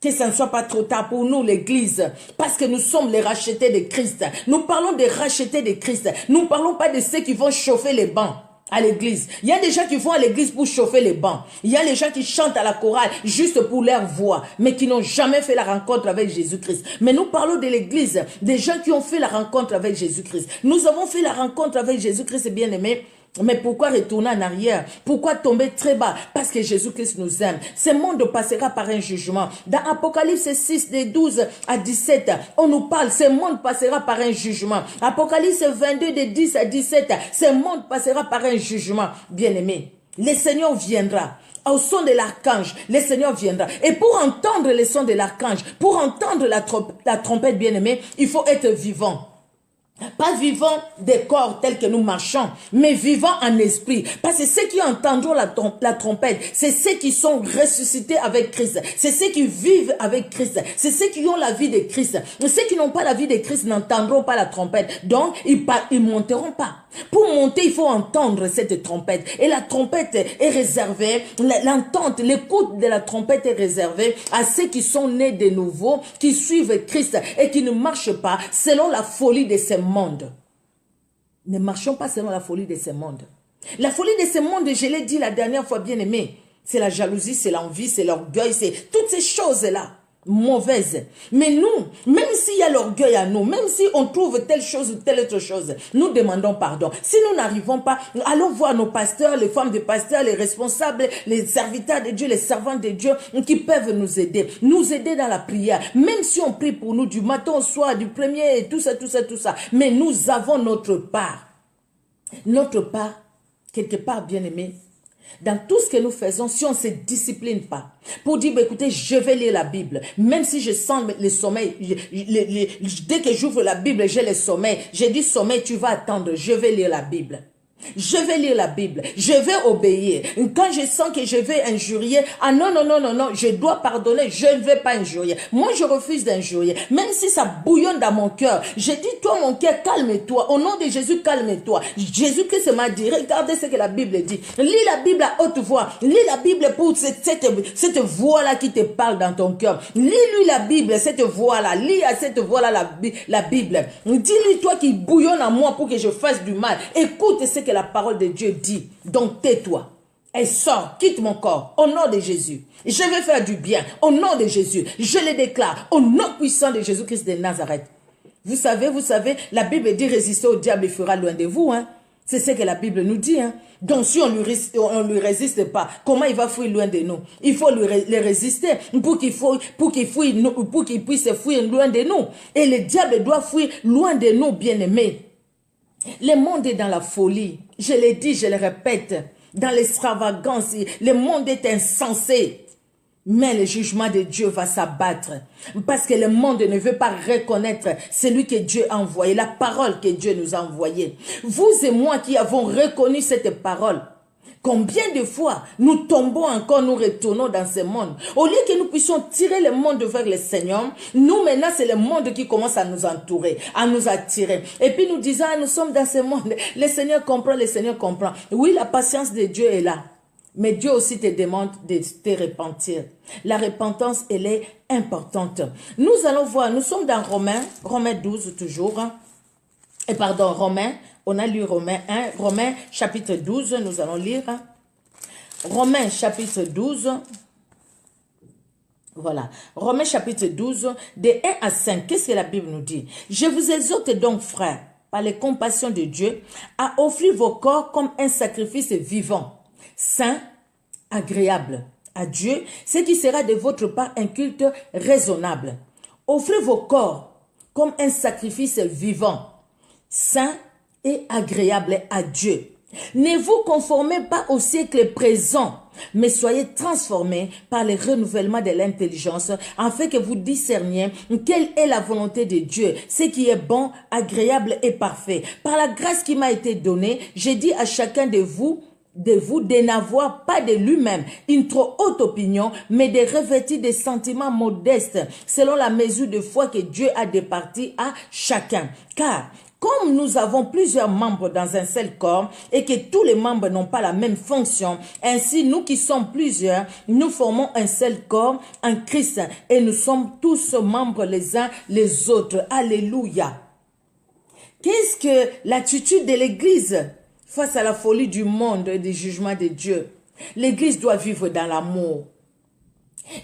Que ça ne soit pas trop tard pour nous, l'église. Parce que nous sommes les rachetés de Christ. Nous parlons des rachetés de Christ. Nous ne parlons pas de ceux qui vont chauffer les bancs à l'église. Il y a des gens qui vont à l'église pour chauffer les bancs. Il y a les gens qui chantent à la chorale juste pour leur voix, mais qui n'ont jamais fait la rencontre avec Jésus-Christ. Mais nous parlons de l'église, des gens qui ont fait la rencontre avec Jésus-Christ. Nous avons fait la rencontre avec Jésus-Christ, bien aimé. Mais pourquoi retourner en arrière? Pourquoi tomber très bas? Parce que Jésus-Christ nous aime. Ce monde passera par un jugement. Dans Apocalypse 6, de 12 à 17, on nous parle, ce monde passera par un jugement. Apocalypse 22, de 10 à 17, ce monde passera par un jugement. Bien-aimé, le Seigneur viendra. Au son de l'archange, le Seigneur viendra. Et pour entendre le son de l'archange, pour entendre la trompette, bien-aimé, il faut être vivant. Pas vivant des corps tels que nous marchons, mais vivant en esprit. Parce que ceux qui entendront la trompette, c'est ceux qui sont ressuscités avec Christ. C'est ceux qui vivent avec Christ. C'est ceux qui ont la vie de Christ. Ceux qui n'ont pas la vie de Christ n'entendront pas la trompette. Donc, ils monteront pas. Pour monter, il faut entendre cette trompette. Et la trompette est réservée, l'entente, l'écoute de la trompette est réservée à ceux qui sont nés de nouveau, qui suivent Christ et qui ne marchent pas selon la folie de ce monde. Ne marchons pas selon la folie de ce monde. La folie de ce monde, je l'ai dit la dernière fois, bien aimé, c'est la jalousie, c'est l'envie, c'est l'orgueil, c'est toutes ces choses-là mauvaises. Mais nous, même s'il y a l'orgueil à nous, même si on trouve telle chose ou telle autre chose, nous demandons pardon. Si nous n'arrivons pas, allons voir nos pasteurs, les femmes de pasteurs, les responsables, les serviteurs de Dieu, les servants de Dieu qui peuvent nous aider dans la prière. Même si on prie pour nous du matin au soir, du premier, et tout ça. Mais nous avons notre part. Notre part, quelque part, bien aimé, dans tout ce que nous faisons, si on ne se discipline pas, pour dire, écoutez, je vais lire la Bible, même si je sens le sommeil, dès que j'ouvre la Bible, j'ai le sommeil, j'ai dit sommeil, tu vas attendre, je vais lire la Bible. Je vais lire la Bible, je vais obéir. Quand je sens que je vais injurier, ah non, je dois pardonner, je ne vais pas injurier. Moi, je refuse d'injurier, même si ça bouillonne dans mon cœur. Je dis, toi, mon cœur, calme-toi. Au nom de Jésus, calme-toi. Jésus-Christ m'a dit, regardez ce que la Bible dit. Lis la Bible à haute voix. Lis la Bible pour cette voix-là qui te parle dans ton cœur. Lis-lui la Bible, cette voix-là. Lis à cette voix-là la Bible. Dis-lui, toi qui bouillonne en moi pour que je fasse du mal. Écoute ce que la parole de Dieu dit. Donc tais-toi et sors, quitte mon corps au nom de Jésus. Je vais faire du bien au nom de Jésus. Je le déclare au nom puissant de Jésus-Christ de Nazareth. Vous savez, la Bible dit résister au diable, il fera loin de vous. Hein? C'est ce que la Bible nous dit. Hein? Donc si on lui résiste pas, comment il va fuir loin de nous? Il faut lui résister pour qu'il puisse fuir loin de nous. Et le diable doit fuir loin de nous, bien-aimés. Le monde est dans la folie. Je l'ai dit, je le répète. Dans l'extravagance, le monde est insensé. Mais le jugement de Dieu va s'abattre. Parce que le monde ne veut pas reconnaître celui que Dieu a envoyé, la parole que Dieu nous a envoyée. Vous et moi qui avons reconnu cette parole, combien de fois nous tombons encore, nous retournons dans ce monde. Au lieu que nous puissions tirer le monde vers le Seigneur, nous maintenant c'est le monde qui commence à nous entourer, à nous attirer. Et puis nous disons, ah, nous sommes dans ce monde, le Seigneur comprend, le Seigneur comprend. Oui, la patience de Dieu est là. Mais Dieu aussi te demande de te repentir. La repentance, elle est importante. Nous allons voir, nous sommes dans Romains 12 toujours. Et pardon, Romains. On a lu Romains 1, Romains chapitre 12, nous allons lire. Romains chapitre 12. Voilà. Romains chapitre 12, de 1 à 5. Qu'est-ce que la Bible nous dit? Je vous exhorte donc, frères, par les compassions de Dieu, à offrir vos corps comme un sacrifice vivant, saint, agréable à Dieu, ce qui sera de votre part un culte raisonnable. Offrez vos corps comme un sacrifice vivant, saint et agréable à Dieu. Ne vous conformez pas au siècle présent, mais soyez transformés par le renouvellement de l'intelligence, afin que vous discerniez quelle est la volonté de Dieu, ce qui est bon, agréable et parfait. Par la grâce qui m'a été donnée, j'ai dit à chacun de vous de n'avoir pas de lui-même une trop haute opinion, mais de revêtir des sentiments modestes, selon la mesure de foi que Dieu a départie à chacun. Car comme nous avons plusieurs membres dans un seul corps et que tous les membres n'ont pas la même fonction, ainsi nous qui sommes plusieurs, nous formons un seul corps en Christ et nous sommes tous membres les uns les autres. Alléluia. Qu'est-ce que l'attitude de l'Église face à la folie du monde et du jugement de Dieu? L'Église doit vivre dans l'amour.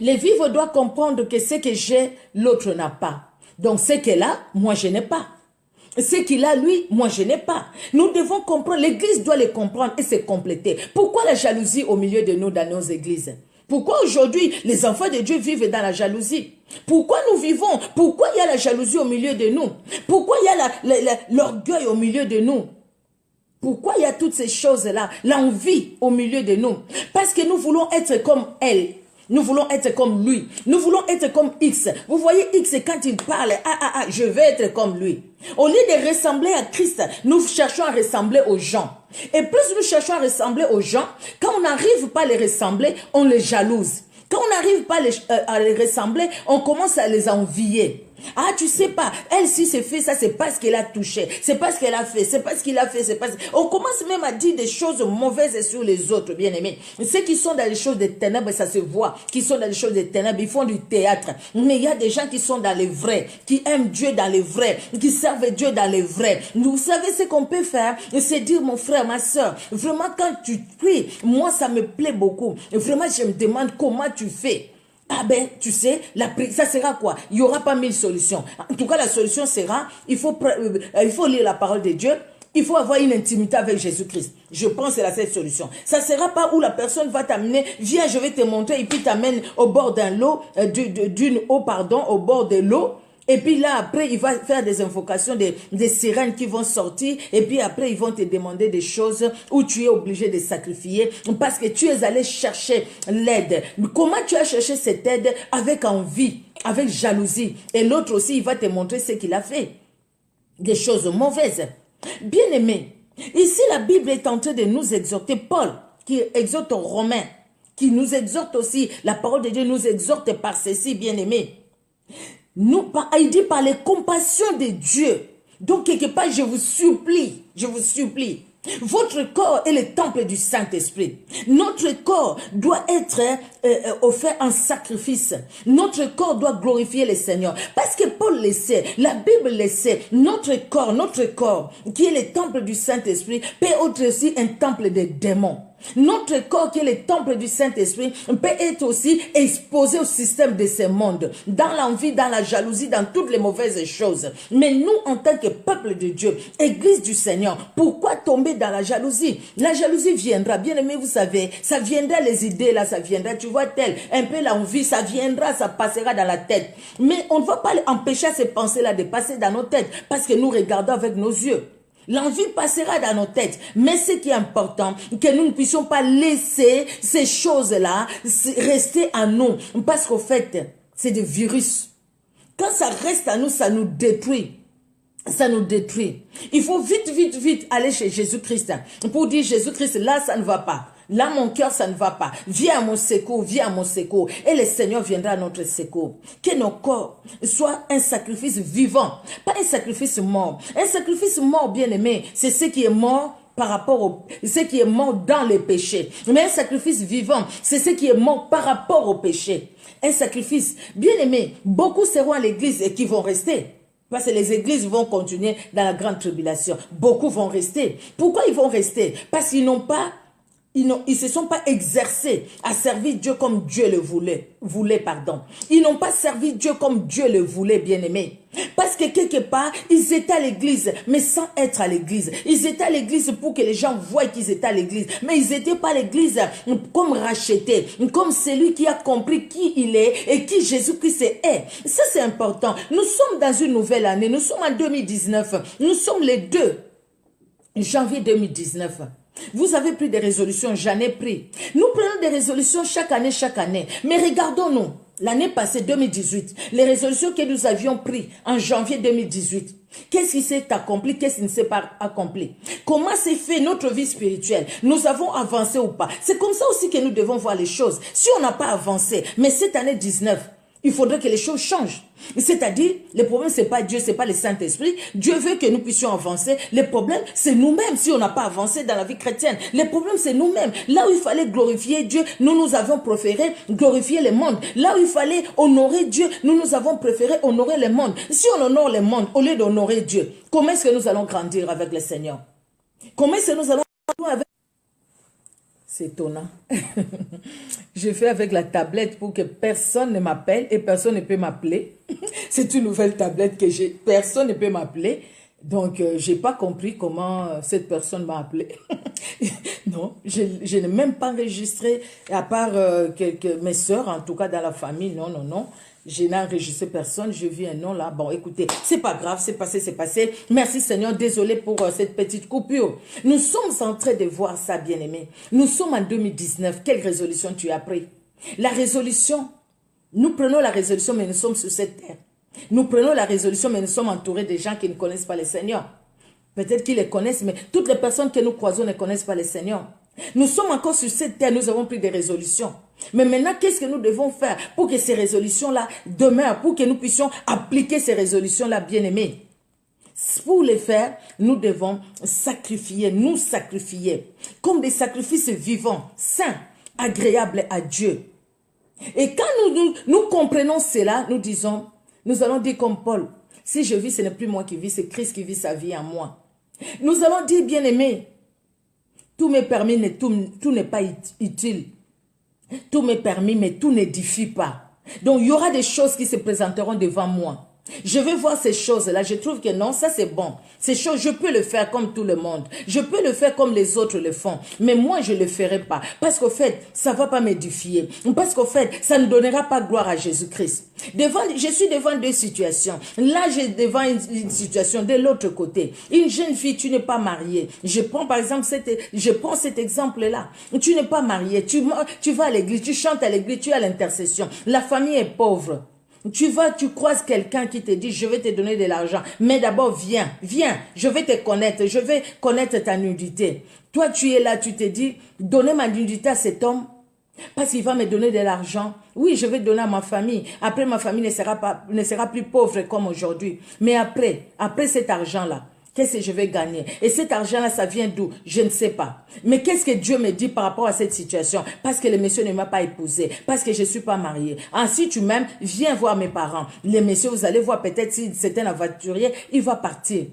Les vivres doivent comprendre que ce que j'ai, l'autre n'a pas. Donc ce qu'elle a, moi je n'ai pas. Ce qu'il a, lui, moi je n'ai pas. Nous devons comprendre, l'Église doit les comprendre et se compléter. Pourquoi la jalousie au milieu de nous dans nos églises? Pourquoi aujourd'hui les enfants de Dieu vivent dans la jalousie? Pourquoi nous vivons? Pourquoi il y a la jalousie au milieu de nous? Pourquoi il y a l'orgueil au milieu de nous? Pourquoi il y a toutes ces choses-là? L'envie au milieu de nous? Parce que nous voulons être comme elle. Nous voulons être comme lui. Nous voulons être comme X. Vous voyez X, quand il parle, je vais être comme lui. Au lieu de ressembler à Christ, nous cherchons à ressembler aux gens. Et plus nous cherchons à ressembler aux gens, quand on n'arrive pas à les ressembler, on les jalouse. Quand on n'arrive pas à les ressembler, on commence à les envier. Ah, tu sais pas, elle si c'est fait ça, c'est pas ce qu'elle a touché, c'est pas ce qu'elle a fait, c'est pas ce qu'il a fait, c'est pas. On commence même à dire des choses mauvaises sur les autres, bien aimés. Ceux qui sont dans les choses des ténèbres, ça se voit, qui sont dans les choses des ténèbres, ils font du théâtre. Mais il y a des gens qui sont dans les vrais, qui aiment Dieu dans les vrais, qui servent Dieu dans les vrais. Vous savez ce qu'on peut faire, c'est dire mon frère, ma soeur, vraiment quand tu pries, moi ça me plaît beaucoup. Vraiment je me demande comment tu fais. Ah ben, tu sais, ça sera quoi? Il n'y aura pas 1000 solutions. En tout cas, la solution sera, il faut lire la parole de Dieu, il faut avoir une intimité avec Jésus-Christ. Je pense que c'est la seule solution. Ça ne sera pas où la personne va t'amener, viens, je vais te montrer, et puis t'amène au bord d'un lot, d'une eau, pardon, au bord de l'eau. Et puis là, après, il va faire des invocations, des sirènes qui vont sortir. Et puis après, ils vont te demander des choses où tu es obligé de sacrifier parce que tu es allé chercher l'aide. Comment tu as cherché cette aide? Avec envie, avec jalousie. Et l'autre aussi, il va te montrer ce qu'il a fait. Des choses mauvaises. Bien aimé, ici la Bible est en train de nous exhorter. Paul, qui exhorte aux Romains, qui nous exhorte aussi, la parole de Dieu nous exhorte par ceci, bien aimé. Il dit par les compassions de Dieu. Donc quelque part, je vous supplie, votre corps est le temple du Saint-Esprit. Notre corps doit être offert en sacrifice. Notre corps doit glorifier le Seigneur. Parce que Paul le sait, la Bible le sait, notre corps, qui est le temple du Saint-Esprit, peut être aussi un temple des démons. Notre corps qui est le temple du Saint-Esprit peut être aussi exposé au système de ce monde, dans l'envie, dans la jalousie, dans toutes les mauvaises choses. Mais nous, en tant que peuple de Dieu, Église du Seigneur, pourquoi tomber dans la jalousie? La jalousie viendra, bien aimé, vous savez, ça viendra, les idées là, ça viendra, tu vois tel, un peu l'envie, ça viendra, ça passera dans la tête. Mais on ne va pas empêcher ces pensées-là de passer dans nos têtes, parce que nous regardons avec nos yeux. L'envie passera dans nos têtes, mais ce qui est important, que nous ne puissions pas laisser ces choses-là rester à nous, parce qu'au fait, c'est des virus. Quand ça reste à nous, ça nous détruit. Ça nous détruit. Il faut vite aller chez Jésus-Christ pour dire Jésus-Christ, là, ça ne va pas. Là, mon cœur, ça ne va pas. Viens à mon secours, viens à mon secours. Et le Seigneur viendra à notre secours. Que nos corps soient un sacrifice vivant, pas un sacrifice mort. Un sacrifice mort, bien aimé, c'est ce qui est mort par rapport au, ce qui est mort dans les péchés. Mais un sacrifice vivant, c'est ce qui est mort par rapport au péché. Un sacrifice, bien aimé, beaucoup seront à l'église et qui vont rester. Parce que les églises vont continuer dans la grande tribulation. Beaucoup vont rester. Pourquoi ils vont rester? Parce qu'ils n'ont pas, ils se sont pas exercés à servir Dieu comme Dieu le voulait. Ils n'ont pas servi Dieu comme Dieu le voulait, bien-aimé. Parce que quelque part, ils étaient à l'église, mais sans être à l'église. Ils étaient à l'église pour que les gens voient qu'ils étaient à l'église. Mais ils n'étaient pas à l'église comme rachetés, comme celui qui a compris qui il est et qui Jésus-Christ est. Ça, c'est important. Nous sommes dans une nouvelle année. Nous sommes en 2019. Nous sommes le 2 janvier 2019. Vous avez pris des résolutions, j'en ai pris. Nous prenons des résolutions chaque année. Mais regardons-nous, l'année passée, 2018, les résolutions que nous avions prises en janvier 2018. Qu'est-ce qui s'est accompli, qu'est-ce qui ne s'est pas accompli? Comment s'est fait notre vie spirituelle? Nous avons avancé ou pas? C'est comme ça aussi que nous devons voir les choses. Si on n'a pas avancé, mais cette année 19, il faudrait que les choses changent. C'est-à-dire, le problème, c'est pas Dieu, c'est pas le Saint-Esprit. Dieu veut que nous puissions avancer. Le problème, c'est nous-mêmes si on n'a pas avancé dans la vie chrétienne. Le problème, c'est nous-mêmes. Là où il fallait glorifier Dieu, nous avons préféré glorifier le monde. Là où il fallait honorer Dieu, nous avons préféré honorer le monde. Si on honore le monde au lieu d'honorer Dieu, comment est-ce que nous allons grandir avec le Seigneur? Comment est-ce que nous allons grandir avec... C'est étonnant. Je fais avec la tablette pour que personne ne m'appelle et personne ne peut m'appeler. C'est une nouvelle tablette que j'ai. Personne ne peut m'appeler. Donc, je n'ai pas compris comment cette personne m'a appelé. Non, je n'ai même pas enregistré, à part mes soeurs, en tout cas dans la famille. Non. Je n'ai enregistré personne, je vis un nom là. Bon, écoutez, c'est pas grave, c'est passé. Merci Seigneur, désolé pour cette petite coupure. Nous sommes en train de voir ça, bien-aimé. Nous sommes en 2019. Quelle résolution tu as pris? La résolution, nous prenons la résolution, mais nous sommes sur cette terre. Nous prenons la résolution, mais nous sommes entourés de gens qui ne connaissent pas le Seigneur. Peut-être qu'ils les connaissent, mais toutes les personnes que nous croisons ne connaissent pas le Seigneur. Nous sommes encore sur cette terre, nous avons pris des résolutions. Mais maintenant, qu'est-ce que nous devons faire pour que ces résolutions-là demeurent, pour que nous puissions appliquer ces résolutions-là, bien-aimés? Pour les faire, nous devons sacrifier, nous sacrifier, comme des sacrifices vivants, saints, agréables à Dieu. Et quand nous comprenons cela, nous disons, nous allons dire comme Paul, si je vis, ce n'est plus moi qui vis, c'est Christ qui vit sa vie en moi. Nous allons dire, bien-aimés, tout m'est permis, mais tout n'est pas utile. Tout m'est permis, mais tout n'édifie pas. Donc, il y aura des choses qui se présenteront devant moi. Je vais voir ces choses-là, je trouve que non, ça c'est bon. Ces choses, je peux le faire comme tout le monde. Je peux le faire comme les autres le font. Mais moi, je ne le ferai pas. Parce qu'au fait, ça ne va pas m'édifier. Parce qu'au fait, ça ne donnera pas gloire à Jésus-Christ. Je suis devant deux situations. Là, je suis devant une situation de l'autre côté. Une jeune fille, tu n'es pas mariée. Je prends par exemple cet exemple-là. Tu n'es pas mariée. Tu vas à l'église, tu chantes à l'église, tu es à l'intercession. La famille est pauvre. Tu croises quelqu'un qui te dit, je vais te donner de l'argent. Mais d'abord, viens, je vais te connaître, je vais connaître ta nudité. Toi, tu es là, tu te dis, donnez ma nudité à cet homme, parce qu'il va me donner de l'argent. Oui, je vais donner à ma famille. Après, ma famille ne sera plus pauvre comme aujourd'hui. Mais après cet argent-là, qu'est-ce que je vais gagner? Et cet argent-là, ça vient d'où? Je ne sais pas. Mais qu'est-ce que Dieu me dit par rapport à cette situation? Parce que le monsieur ne m'a pas épousé. Parce que je ne suis pas mariée. Si tu m'aimes, viens voir mes parents. Les messieurs, vous allez voir peut-être si c'est un aventurier, il va partir.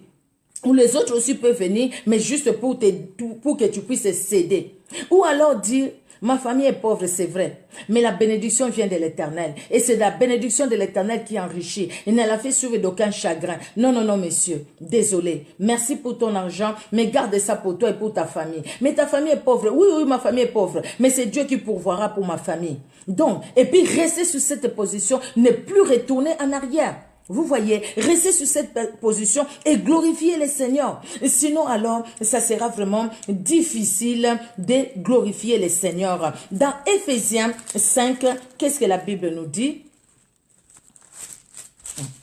Ou les autres aussi peuvent venir, mais juste pour que tu puisses céder. Ou alors dire, ma famille est pauvre, c'est vrai, mais la bénédiction vient de l'Éternel. Et c'est la bénédiction de l'Éternel qui enrichit. Il ne l'a fait suivre d'aucun chagrin. Non, non, non, monsieur, désolé. Merci pour ton argent, mais garde ça pour toi et pour ta famille. Mais ta famille est pauvre. Oui, oui, ma famille est pauvre, mais c'est Dieu qui pourvoira pour ma famille. Donc, et puis rester sur cette position, ne plus retourner en arrière. Vous voyez, restez sur cette position et glorifiez le Seigneur. Sinon, alors, ça sera vraiment difficile de glorifier le Seigneur. Dans Éphésiens 5, qu'est-ce que la Bible nous dit?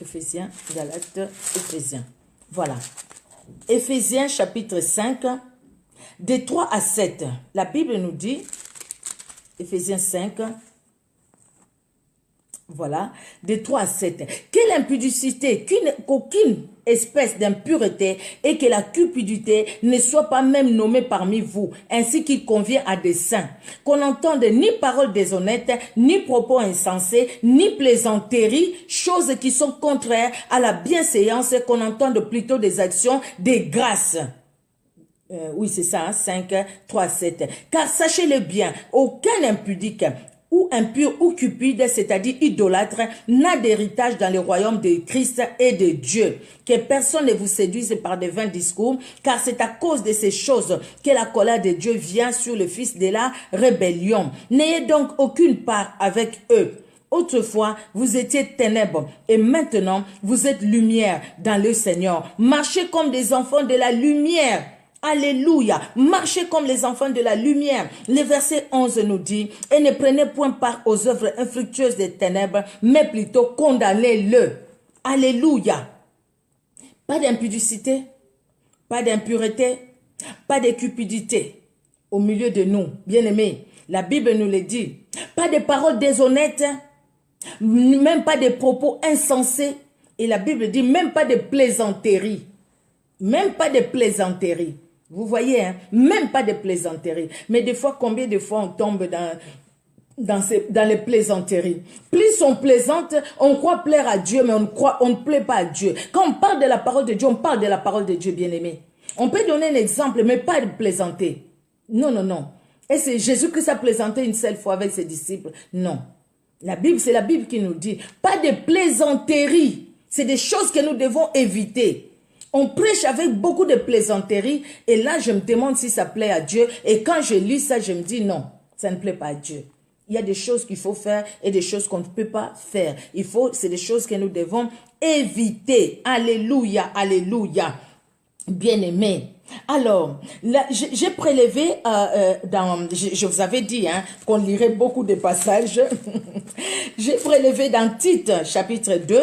Éphésiens, Galates, Éphésiens. Voilà. Éphésiens chapitre 5, de 3 à 7. La Bible nous dit, Éphésiens 5, voilà, de 3 à 7. Quelle impudicité, qu'aucune espèce d'impureté et que la cupidité ne soit pas même nommée parmi vous, ainsi qu'il convient à des saints. Qu'on n'entende ni paroles déshonnêtes, ni propos insensés, ni plaisanteries, choses qui sont contraires à la bienséance, qu'on entende plutôt des actions de grâce. Oui, c'est ça, 5, 3, 7. Car sachez-le bien, aucun impudique ou impur ou cupide, c'est-à-dire idolâtre, n'a d'héritage dans le royaume de Christ et de Dieu. Que personne ne vous séduise par de vains discours, car c'est à cause de ces choses que la colère de Dieu vient sur le fils de la rébellion. N'ayez donc aucune part avec eux. Autrefois, vous étiez ténèbres et maintenant, vous êtes lumière dans le Seigneur. Marchez comme des enfants de la lumière. Alléluia. Marchez comme les enfants de la lumière. Le verset 11 nous dit, et ne prenez point part aux œuvres infructueuses des ténèbres, mais plutôt condamnez-le. Alléluia. Pas d'impudicité, pas d'impureté, pas de cupidité au milieu de nous. Bien-aimés, la Bible nous le dit. Pas de paroles déshonnêtes, même pas de propos insensés. Et la Bible dit même pas de plaisanteries. Même pas de plaisanteries. Vous voyez, hein? Même pas de plaisanteries. Mais des fois, combien de fois on tombe dans les plaisanteries? Plus on plaisante, on croit plaire à Dieu, mais on ne plaît pas à Dieu. Quand on parle de la parole de Dieu, on parle de la parole de Dieu, bien-aimé. On peut donner un exemple, mais pas de plaisanter. Non, non, non. Et c'est Jésus-Christ a plaisanté une seule fois avec ses disciples? Non. C'est la Bible qui nous dit, pas de plaisanteries. C'est des choses que nous devons éviter. On prêche avec beaucoup de plaisanteries et là, je me demande si ça plaît à Dieu. Et quand je lis ça, je me dis non, ça ne plaît pas à Dieu. Il y a des choses qu'il faut faire et des choses qu'on ne peut pas faire. C'est des choses que nous devons éviter. Alléluia, alléluia. Bien-aimé. Alors, là, j'ai prélevé je vous avais dit qu'on lirait beaucoup de passages. J'ai prélevé dans Tite, chapitre 2,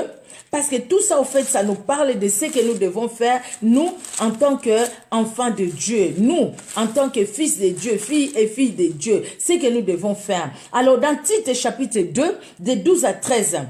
parce que tout ça, au fait, ça nous parle de ce que nous devons faire, nous, en tant qu'enfants de Dieu, nous, en tant que fils de Dieu, filles et filles de Dieu, ce que nous devons faire. Alors, dans Tite, chapitre 2, de 12 à 13,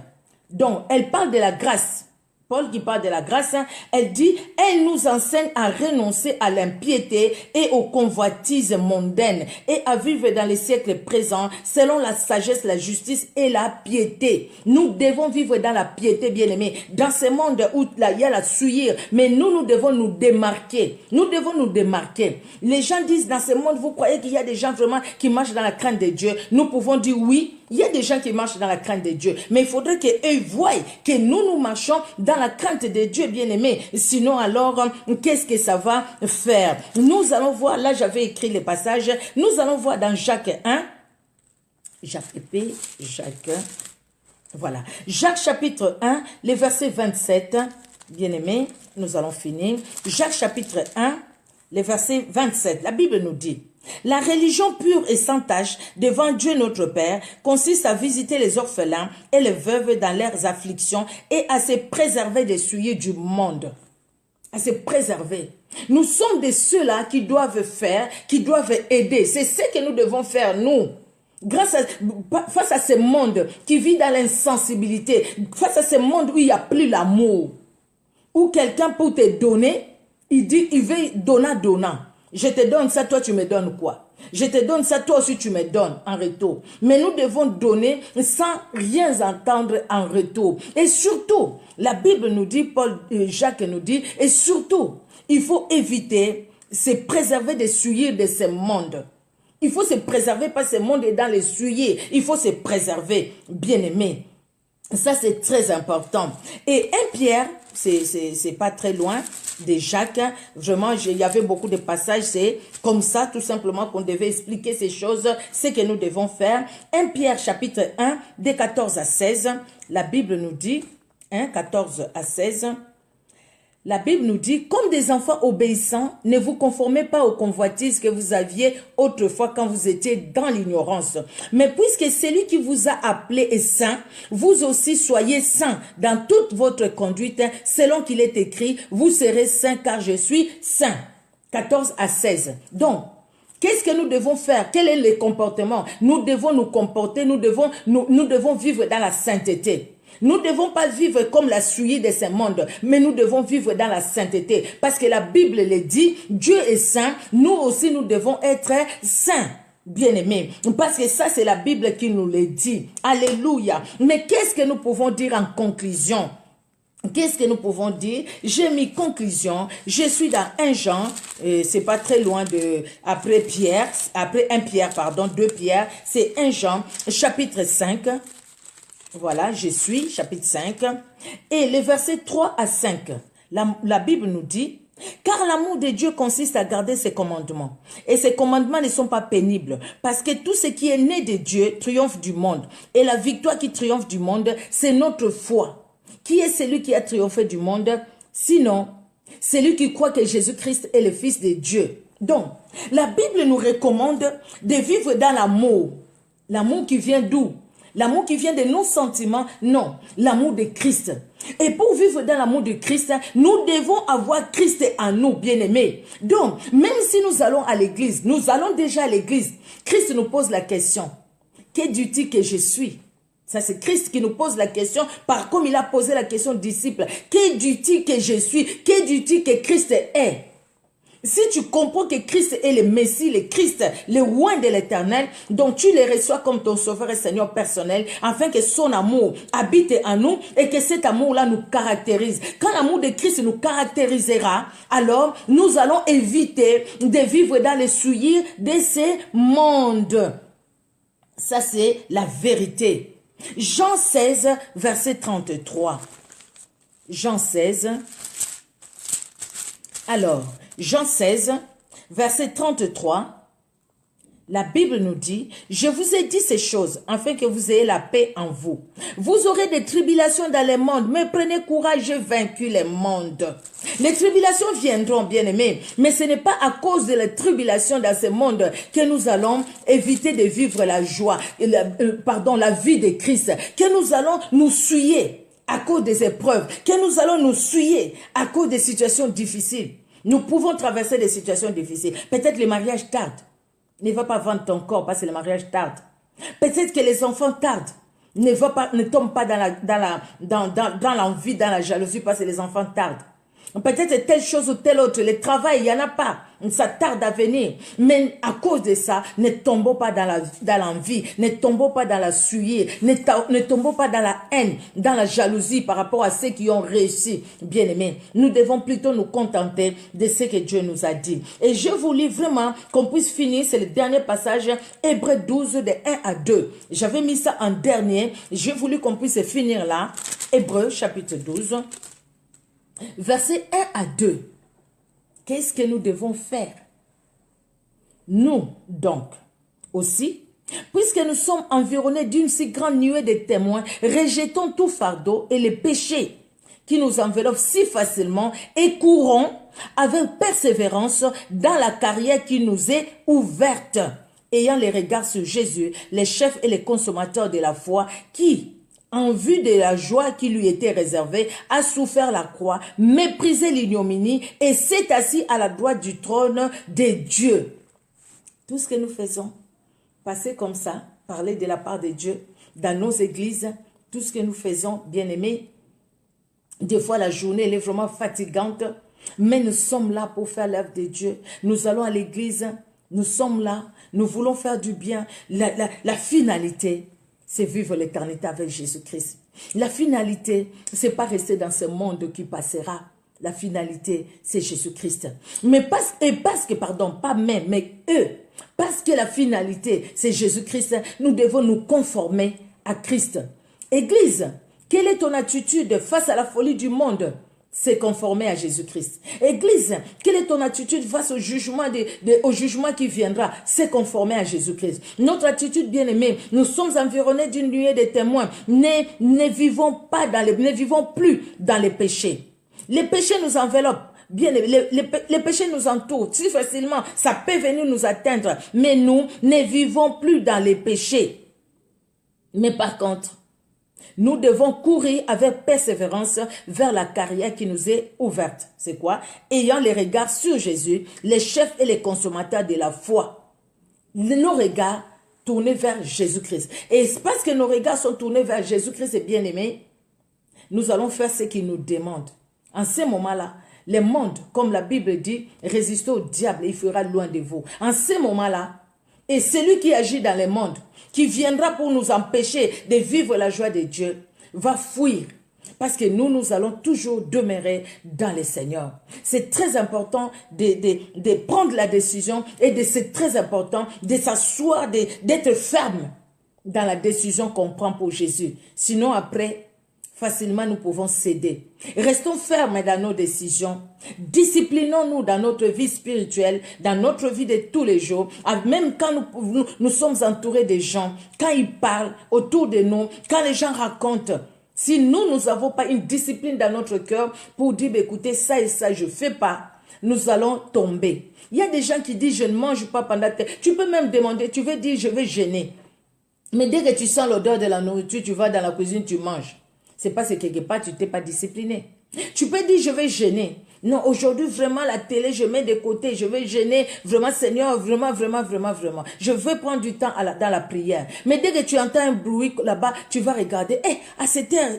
donc, elle parle de la grâce. Paul qui parle de la grâce, elle dit, elle nous enseigne à renoncer à l'impiété et aux convoitises mondaines et à vivre dans les siècles présents selon la sagesse, la justice et la piété. Nous devons vivre dans la piété, bien-aimés, dans ce monde où il y a la souillure, mais nous devons nous démarquer. Nous devons nous démarquer. Les gens disent, dans ce monde, vous croyez qu'il y a des gens vraiment qui marchent dans la crainte de Dieu? Nous pouvons dire oui. Il y a des gens qui marchent dans la crainte de Dieu, mais il faudrait qu'eux voient que nous marchons dans la crainte de Dieu, bien-aimé. Sinon, alors, qu'est-ce que ça va faire? Nous allons voir, là j'avais écrit les passages, nous allons voir dans Jacques 1, Jacques, voilà, Jacques chapitre 1, les versets 27, bien-aimé, nous allons finir. Jacques chapitre 1, les versets 27, la Bible nous dit, la religion pure et sans tache devant Dieu notre Père consiste à visiter les orphelins et les veuves dans leurs afflictions et à se préserver des souillures du monde. À se préserver. Nous sommes de ceux-là qui doivent faire, qui doivent aider. C'est ce que nous devons faire, nous. Face à ce monde qui vit dans l'insensibilité, face à ce monde où il n'y a plus l'amour, où quelqu'un pour te donner, il dit, il veut donnant. Je te donne ça, toi tu me donnes quoi? Je te donne ça, toi aussi tu me donnes en retour. Mais nous devons donner sans rien entendre en retour. Et surtout, la Bible nous dit, Jacques nous dit, et surtout, il faut éviter, se préserver des souillures de ce monde. Il faut se préserver parce que ce monde est dans les souillures. Il faut se préserver, bien-aimé. Ça, c'est très important. Et 1 Pierre, c'est pas très loin de Jacques. Vraiment, il y avait beaucoup de passages. C'est comme ça, tout simplement, qu'on devait expliquer ces choses, ce que nous devons faire. 1 Pierre, chapitre 1, de 14 à 16. La Bible nous dit, 14 à 16. La Bible nous dit, comme des enfants obéissants, ne vous conformez pas aux convoitises que vous aviez autrefois quand vous étiez dans l'ignorance. Mais puisque celui qui vous a appelé est saint, vous aussi soyez saints dans toute votre conduite, selon qu'il est écrit, vous serez saints car je suis saint. 14 à 16. Donc, qu'est-ce que nous devons faire? Quel est le comportement? Nous devons nous comporter, nous devons vivre dans la sainteté. Nous ne devons pas vivre comme la souillure de ce monde, mais nous devons vivre dans la sainteté. Parce que la Bible le dit, Dieu est saint, nous aussi nous devons être saints. Bien-aimés, parce que ça c'est la Bible qui nous le dit. Alléluia. Mais qu'est-ce que nous pouvons dire en conclusion? Qu'est-ce que nous pouvons dire? J'ai mis conclusion. Je suis dans 1 Jean, c'est pas très loin de après 1 Pierre, pardon, 2 Pierre, c'est 1 Jean, chapitre 5. Voilà, je suis, chapitre 5. Et les versets 3 à 5, la Bible nous dit, car l'amour de Dieu consiste à garder ses commandements. Et ses commandements ne sont pas pénibles, parce que tout ce qui est né de Dieu triomphe du monde. Et la victoire qui triomphe du monde, c'est notre foi. Qui est celui qui a triomphé du monde? Sinon, celui qui croit que Jésus-Christ est le Fils de Dieu. Donc, la Bible nous recommande de vivre dans l'amour. L'amour qui vient d'où? L'amour qui vient de nos sentiments? Non, l'amour de Christ. Et pour vivre dans l'amour de Christ, nous devons avoir Christ en nous, bien-aimés. Donc, même si nous allons à l'église, nous allons déjà à l'église, Christ nous pose la question, que dis-tu que je suis? Ça, c'est Christ qui nous pose la question, comme il a posé la question aux disciples. Que dis-tu que je suis? Que dis-tu que Christ est? Si tu comprends que Christ est le Messie, le Christ, le roi de l'éternel, donc tu le reçois comme ton sauveur et Seigneur personnel, afin que son amour habite en nous et que cet amour-là nous caractérise. Quand l'amour de Christ nous caractérisera, alors nous allons éviter de vivre dans les souillures de ce monde. Ça, c'est la vérité. Jean 16, verset 33. Jean 16. Alors, Jean 16, verset 33, la Bible nous dit, « Je vous ai dit ces choses, afin que vous ayez la paix en vous. Vous aurez des tribulations dans le monde, mais prenez courage, j'ai vaincu le monde. » Les tribulations viendront, bien-aimés, mais ce n'est pas à cause de la tribulation dans ce monde que nous allons éviter de vivre la joie, la vie de Christ, que nous allons nous souiller à cause des épreuves, que nous allons nous souiller à cause des situations difficiles. Nous pouvons traverser des situations difficiles. Peut-être le mariage tarde. Ne va pas vendre ton corps parce que le mariage tarde. Peut-être que les enfants tardent. Ne tombe pas dans l'envie, dans la jalousie parce que les enfants tardent. Peut-être telle chose ou telle autre. Le travail, il n'y en a pas. Ça tarde à venir. Mais à cause de ça, ne tombons pas dans l'envie. Ne tombons pas dans la suie. Ne tombons pas dans la haine, dans la jalousie par rapport à ceux qui ont réussi. Bien aimés, nous devons plutôt nous contenter de ce que Dieu nous a dit. Et je vous lis vraiment qu'on puisse finir. C'est le dernier passage, Hébreux 12, de 1 à 2. J'avais mis ça en dernier. J'ai voulu qu'on puisse finir là. Hébreux, chapitre 12. Versets 1 à 2. Qu'est-ce que nous devons faire? Nous, donc, aussi, puisque nous sommes environnés d'une si grande nuée de témoins, rejetons tout fardeau et les péchés qui nous enveloppent si facilement et courons avec persévérance dans la carrière qui nous est ouverte, ayant les regards sur Jésus, les chefs et les consommateurs de la foi, qui, en vue de la joie qui lui était réservée, a souffert la croix, méprisé l'ignominie et s'est assis à la droite du trône de Dieu. Tout ce que nous faisons, passer comme ça, parler de la part de Dieu dans nos églises, tout ce que nous faisons, bien-aimés, des fois la journée elle est vraiment fatigante, mais nous sommes là pour faire l'œuvre de Dieu. Nous allons à l'église, nous sommes là, nous voulons faire du bien. La finalité, c'est vivre l'éternité avec Jésus-Christ. La finalité, c'est pas rester dans ce monde qui passera. La finalité, c'est Jésus-Christ. Mais parce que, pas même, mais eux, parce que la finalité, c'est Jésus-Christ, nous devons nous conformer à Christ. Église, quelle est ton attitude face à la folie du monde? C'est conformer à Jésus-Christ. Église, quelle est ton attitude face au jugement, au jugement qui viendra? C'est conformer à Jésus-Christ. Notre attitude, bien-aimée, nous sommes environnés d'une nuée de témoins. Ne vivons plus dans les péchés. Les péchés nous enveloppent. Bien, les péchés nous entourent si facilement. Ça peut venir nous atteindre. Mais nous ne vivons plus dans les péchés. Mais par contre, nous devons courir avec persévérance vers la carrière qui nous est ouverte. C'est quoi? Ayant les regards sur Jésus, les chefs et les consommateurs de la foi. Nos regards tournés vers Jésus-Christ. Et parce que nos regards sont tournés vers Jésus-Christ et bien-aimé, nous allons faire ce qu'il nous demande. En ce moment-là, le monde, comme la Bible dit, résistez au diable, il fera loin de vous. En ce moment-là, et celui qui agit dans le monde, qui viendra pour nous empêcher de vivre la joie de Dieu, va fuir. Parce que nous allons toujours demeurer dans le Seigneur. C'est très important de prendre la décision et c'est très important de s'asseoir, d'être ferme dans la décision qu'on prend pour Jésus. Sinon après, facilement nous pouvons céder. Restons fermes dans nos décisions. Disciplinons-nous dans notre vie spirituelle, dans notre vie de tous les jours. Même quand nous sommes entourés de gens, quand ils parlent autour de nous, quand les gens racontent, si nous n'avons pas une discipline dans notre cœur pour dire, écoutez, ça et ça, je ne fais pas, nous allons tomber. Il y a des gens qui disent, je ne mange pas pendant... Tu peux même demander, tu veux dire, je vais jeûner. Mais dès que tu sens l'odeur de la nourriture, tu vas dans la cuisine, tu manges. C'est parce que quelque part, tu t'es pas discipliné. Tu peux dire, je vais jeûner. Non, aujourd'hui, vraiment, la télé, je mets de côté. Je vais jeûner. Vraiment, Seigneur, vraiment. Je veux prendre du temps dans la prière. Mais dès que tu entends un bruit là-bas, tu vas regarder. À cette heure,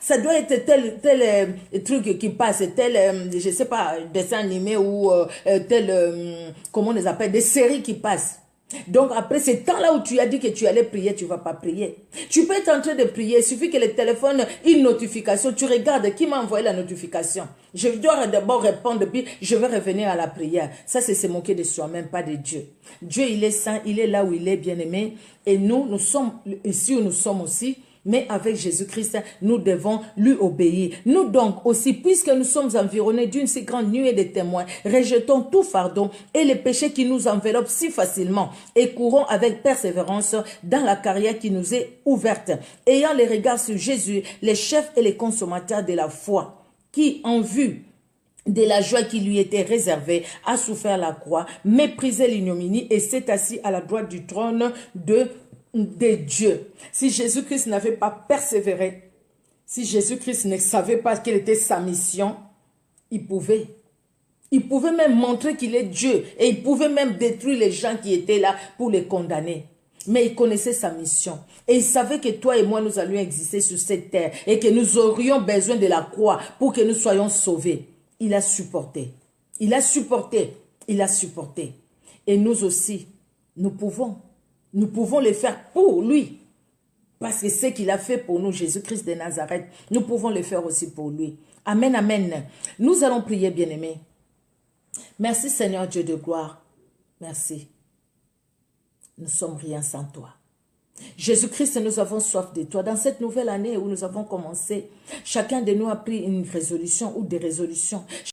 ça doit être tel truc qui passe, tel, je sais pas, dessin animé ou comment on les appelle, des séries qui passent. Donc après ce temps-là où tu as dit que tu allais prier, tu ne vas pas prier. Tu peux être en train de prier, il suffit que le téléphone, une notification, tu regardes qui m'a envoyé la notification. Je dois d'abord répondre, puis je vais revenir à la prière. Ça, c'est se moquer de soi-même, pas de Dieu. Dieu, il est saint, il est là où il est, bien-aimé. Et nous sommes ici où nous sommes aussi. Mais avec Jésus-Christ, nous devons lui obéir. Nous donc aussi, puisque nous sommes environnés d'une si grande nuée de témoins, rejetons tout fardeau et les péchés qui nous enveloppent si facilement et courons avec persévérance dans la carrière qui nous est ouverte, ayant les regards sur Jésus, les chefs et les consommateurs de la foi, qui en vue de la joie qui lui était réservée, a souffert la croix, méprisé l'ignominie et s'est assis à la droite du trône de Dieu. Si Jésus-Christ n'avait pas persévéré, si Jésus-Christ ne savait pas quelle était sa mission, il pouvait même montrer qu'il est Dieu et il pouvait même détruire les gens qui étaient là pour les condamner. Mais il connaissait sa mission. Et il savait que toi et moi, nous allions exister sur cette terre et que nous aurions besoin de la croix pour que nous soyons sauvés. Il a supporté. Il a supporté. Il a supporté. Et nous aussi, nous pouvons le faire pour lui. Parce que ce qu'il a fait pour nous, Jésus-Christ de Nazareth, nous pouvons le faire aussi pour lui. Amen, amen. Nous allons prier, bien-aimés. Merci Seigneur Dieu de gloire. Merci. Nous sommes rien sans toi. Jésus-Christ, nous avons soif de toi. Dans cette nouvelle année où nous avons commencé, chacun de nous a pris une résolution ou des résolutions.